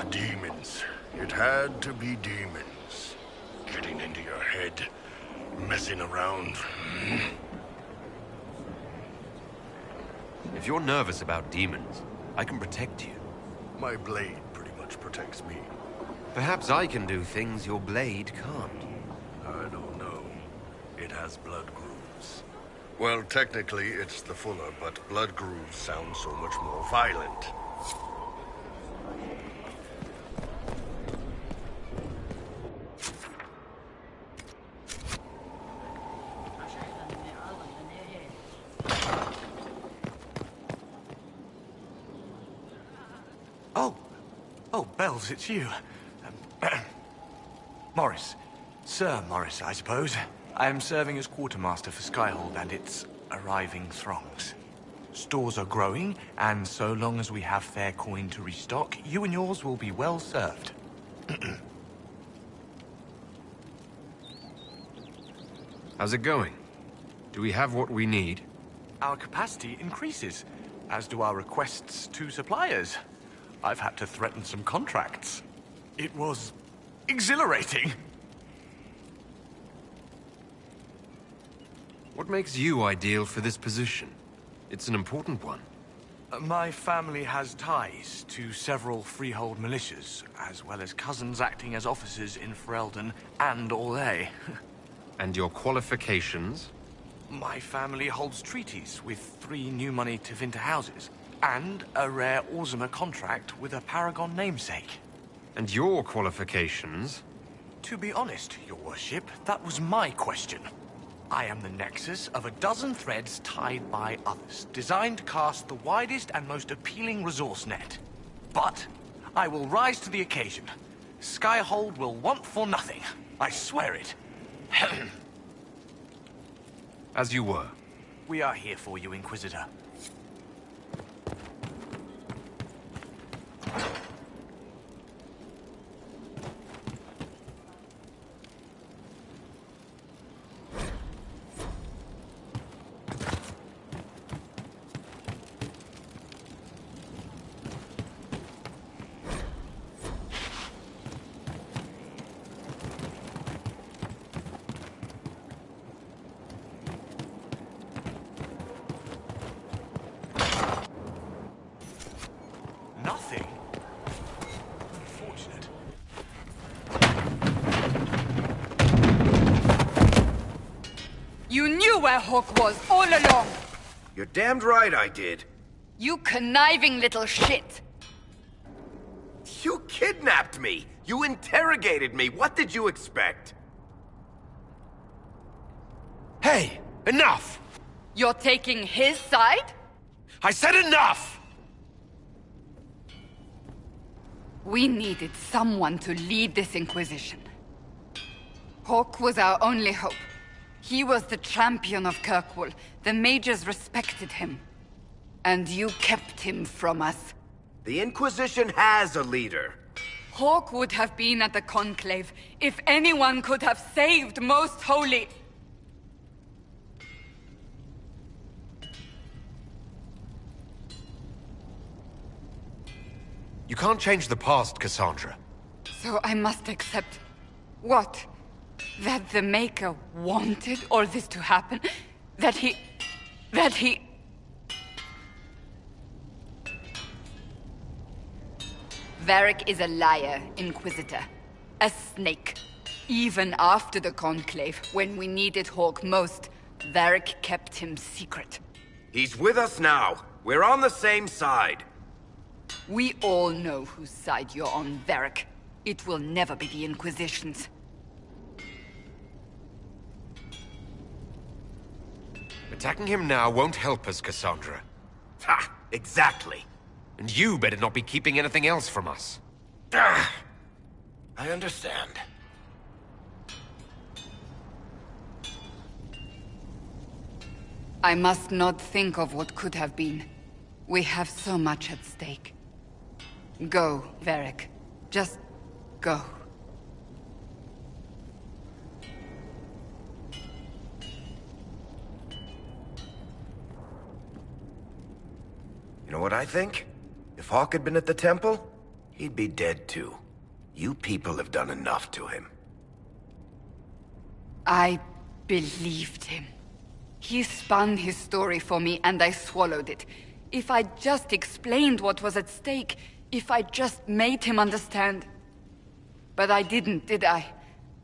Demons. It had to be demons. Getting into your head. Messing around. If you're nervous about demons, I can protect you. My blade pretty much protects me. Perhaps I can do things your blade can't. I don't know. It has blood grooves. Well, technically, it's the fuller, but blood grooves sound so much more violent. Oh, Bells, it's you. Morris. Sir Morris, I suppose. I am serving as quartermaster for Skyhold and its arriving throngs. Stores are growing, and so long as we have fair coin to restock, you and yours will be well served. How's it going? Do we have what we need? Our capacity increases, as do our requests to suppliers. I've had to threaten some contracts. It was exhilarating. What makes you ideal for this position? It's an important one. My family has ties to several freehold militias, as well as cousins acting as officers in Ferelden and Orlais. And your qualifications? My family holds treaties with 3 new money Tevinter houses, and a rare Orzuma contract with a Paragon namesake. And your qualifications? To be honest, your worship, that was my question. I am the nexus of a dozen threads tied by others, designed to cast the widest and most appealing resource net. But I will rise to the occasion. Skyhold will want for nothing. I swear it. As you were. We are here for you, Inquisitor. Nothing? Unfortunate. You knew where Hawk was all along! You're damned right I did. You conniving little shit! You kidnapped me! You interrogated me! What did you expect? Hey! Enough! You're taking his side? I said enough! We needed someone to lead this Inquisition. Hawk was our only hope. He was the champion of Kirkwall. The mages respected him. And you kept him from us. The Inquisition has a leader. Hawk would have been at the Conclave if anyone could have saved Most Holy. You can't change the past, Cassandra. So I must accept... what? That the Maker wanted all this to happen? That he... Varric is a liar, Inquisitor. A snake. Even after the Conclave, when we needed Hawk most, Varric kept him secret. He's with us now. We're on the same side. We all know whose side you're on, Varric. It will never be the Inquisition's. Attacking him now won't help us, Cassandra. Ha! Exactly. And you better not be keeping anything else from us. I understand. I must not think of what could have been. We have so much at stake. Go, Varric. Just go. You know what I think? If Hawk had been at the temple, he'd be dead too. You people have done enough to him. I believed him. He spun his story for me and I swallowed it. If I just explained what was at stake, if I just made him understand. But I didn't, did I?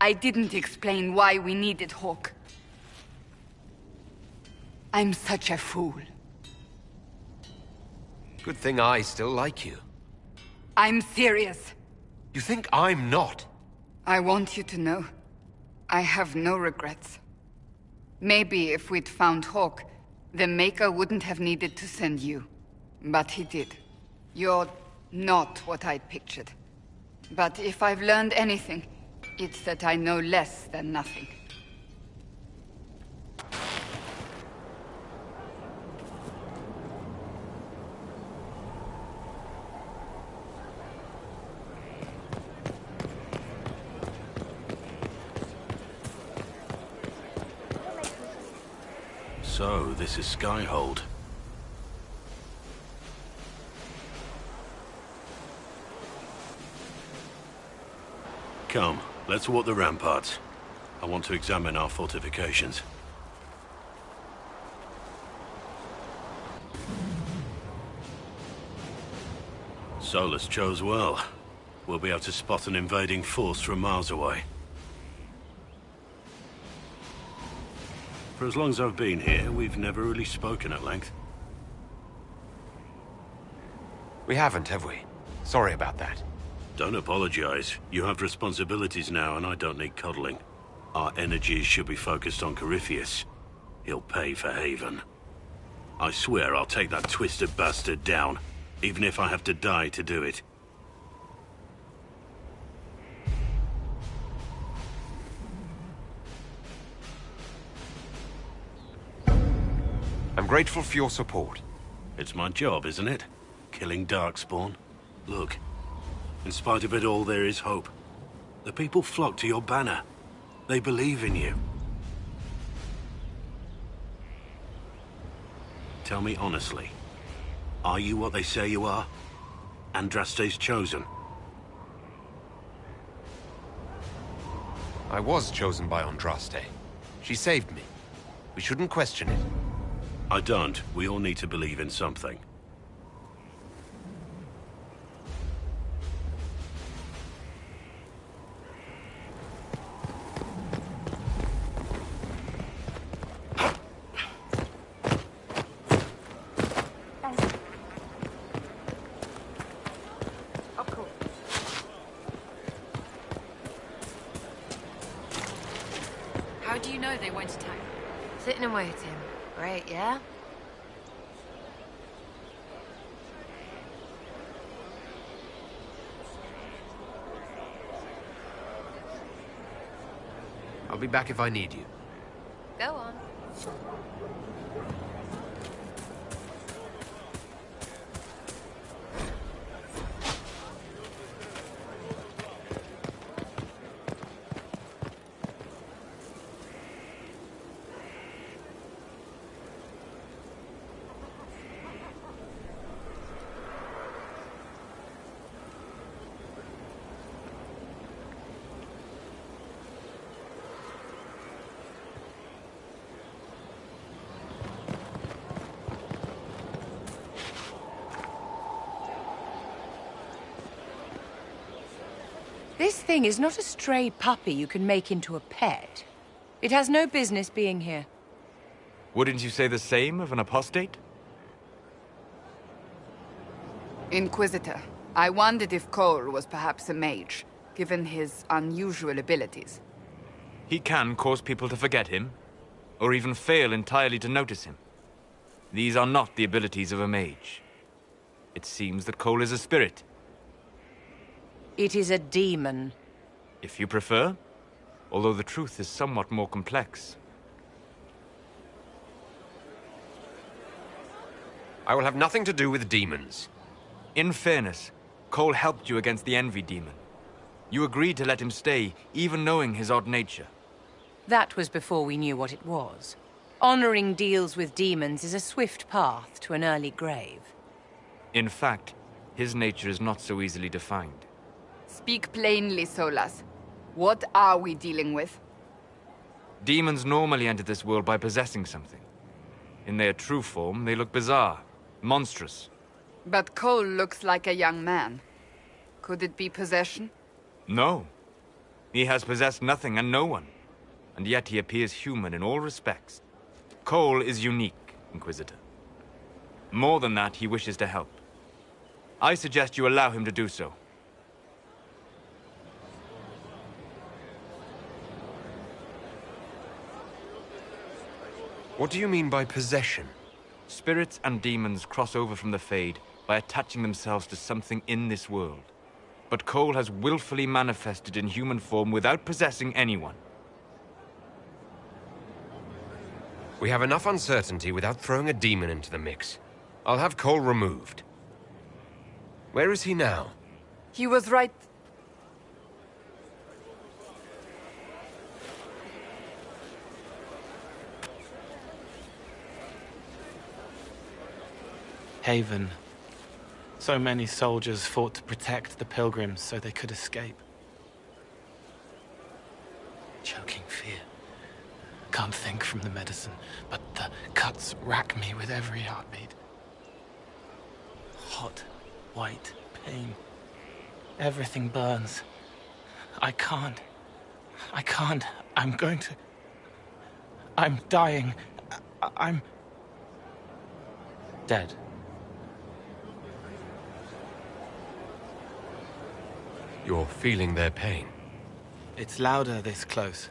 I didn't explain why we needed Hawk. I'm such a fool. Good thing I still like you. I'm serious. You think I'm not? I want you to know, I have no regrets. Maybe if we'd found Hawk, the Maker wouldn't have needed to send you. But he did. You're not what I'd pictured. But if I've learned anything, it's that I know less than nothing. So, this is Skyhold. Come, let's walk the ramparts. I want to examine our fortifications. Solus chose well. We'll be able to spot an invading force from miles away. For as long as I've been here, we've never really spoken at length. We haven't, have we? Sorry about that. Don't apologize. You have responsibilities now, and I don't need coddling. Our energies should be focused on Corypheus. He'll pay for Haven. I swear I'll take that twisted bastard down, even if I have to die to do it. I'm grateful for your support. It's my job, isn't it? Killing Darkspawn. Look, in spite of it all, there is hope. The people flock to your banner. They believe in you. Tell me honestly, are you what they say you are? Andraste's chosen? I was chosen by Andraste. She saved me. We shouldn't question it. I don't. We all need to believe in something. How do you know they won't attack? Sitting and waiting. Great, yeah? I'll be back if I need you. Go on. This thing is not a stray puppy you can make into a pet. It has no business being here. Wouldn't you say the same of an apostate? Inquisitor, I wondered if Cole was perhaps a mage, given his unusual abilities. He can cause people to forget him, or even fail entirely to notice him. These are not the abilities of a mage. It seems that Cole is a spirit. It is a demon. If you prefer, although the truth is somewhat more complex. I will have nothing to do with demons. In fairness, Cole helped you against the Envy Demon. You agreed to let him stay, even knowing his odd nature. That was before we knew what it was. Honoring deals with demons is a swift path to an early grave. In fact, his nature is not so easily defined. Speak plainly, Solas. What are we dealing with? Demons normally enter this world by possessing something. In their true form, they look bizarre, monstrous. But Cole looks like a young man. Could it be possession? No. He has possessed nothing and no one. And yet he appears human in all respects. Cole is unique, Inquisitor. More than that, he wishes to help. I suggest you allow him to do so. What do you mean by possession? Spirits and demons cross over from the Fade by attaching themselves to something in this world. But Cole has willfully manifested in human form without possessing anyone. We have enough uncertainty without throwing a demon into the mix. I'll have Cole removed. Where is he now? He was right... Haven. So many soldiers fought to protect the pilgrims so they could escape. Choking fear. Can't think from the medicine, but the cuts rack me with every heartbeat. Hot, white pain. Everything burns. I can't. I'm going to... I'm dying. I'm... dead. You're feeling their pain. It's louder this close,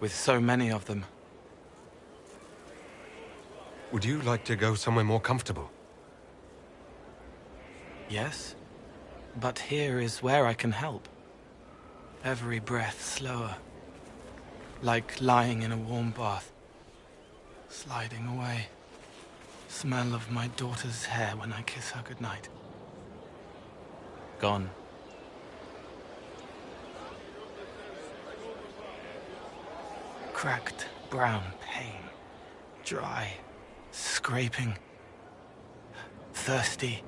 with so many of them. Would you like to go somewhere more comfortable? Yes, but here is where I can help. Every breath slower, like lying in a warm bath, sliding away. Smell of my daughter's hair when I kiss her goodnight. Gone. Cracked brown pain, dry, scraping, thirsty.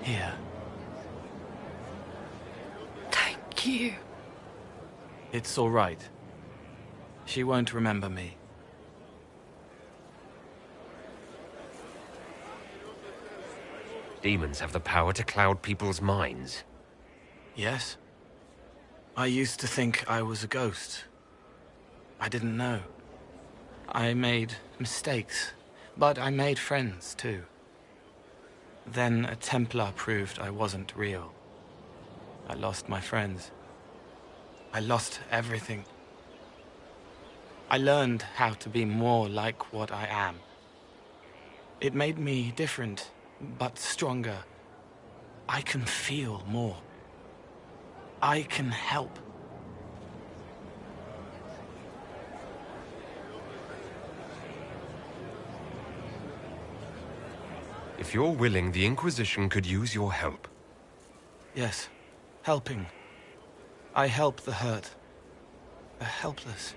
Here. Thank you. It's all right. She won't remember me. Demons have the power to cloud people's minds. Yes? I used to think I was a ghost. I didn't know. I made mistakes, but I made friends too. Then a Templar proved I wasn't real. I lost my friends. I lost everything. I learned how to be more like what I am. It made me different, but stronger. I can feel more. I can help. If you're willing, the Inquisition could use your help. Yes. Helping. I help the hurt. The helpless.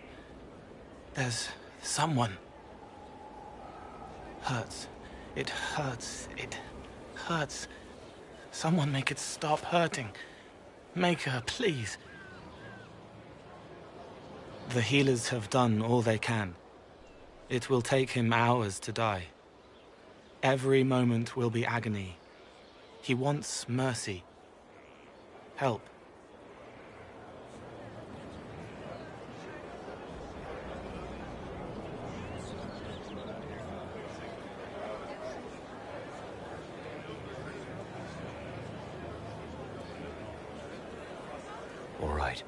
There's someone. Hurts. It hurts. It hurts. Someone make it stop hurting. Make her, please. The healers have done all they can. It will take him hours to die. Every moment will be agony. He wants mercy. Help. All right.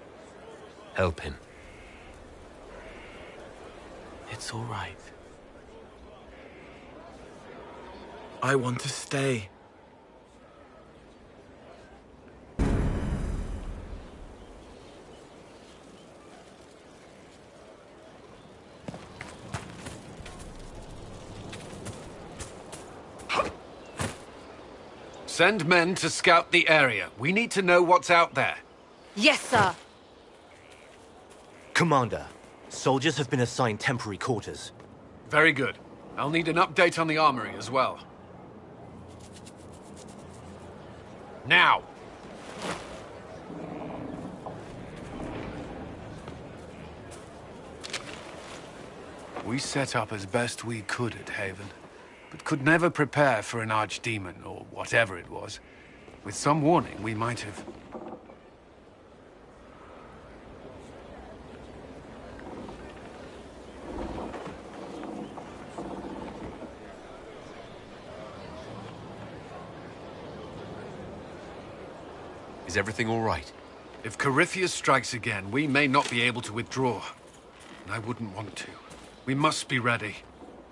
Help him. It's all right. I want to stay. Send men to scout the area. We need to know what's out there. Yes, sir. Commander, soldiers have been assigned temporary quarters. Very good. I'll need an update on the armory as well. Now! We set up as best we could at Haven, but could never prepare for an archdemon, or whatever it was. With some warning, we might have... Is everything all right? If Corypheus strikes again, we may not be able to withdraw. And I wouldn't want to. We must be ready.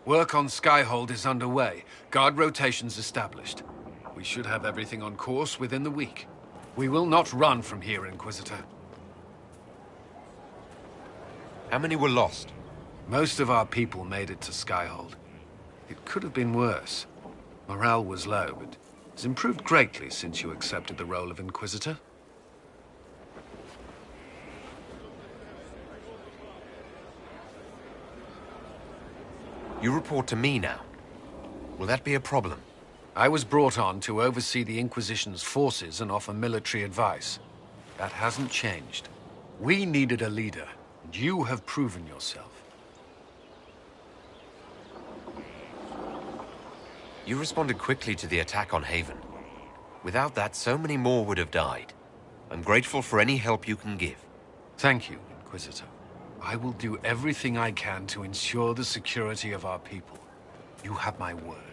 Work on Skyhold is underway. Guard rotations established. We should have everything on course within the week. We will not run from here, Inquisitor. How many were lost? Most of our people made it to Skyhold. It could have been worse. Morale was low, but it's improved greatly since you accepted the role of Inquisitor. You report to me now. Will that be a problem? I was brought on to oversee the Inquisition's forces and offer military advice. That hasn't changed. We needed a leader, and you have proven yourself. You responded quickly to the attack on Haven. Without that, so many more would have died. I'm grateful for any help you can give. Thank you, Inquisitor. I will do everything I can to ensure the security of our people. You have my word.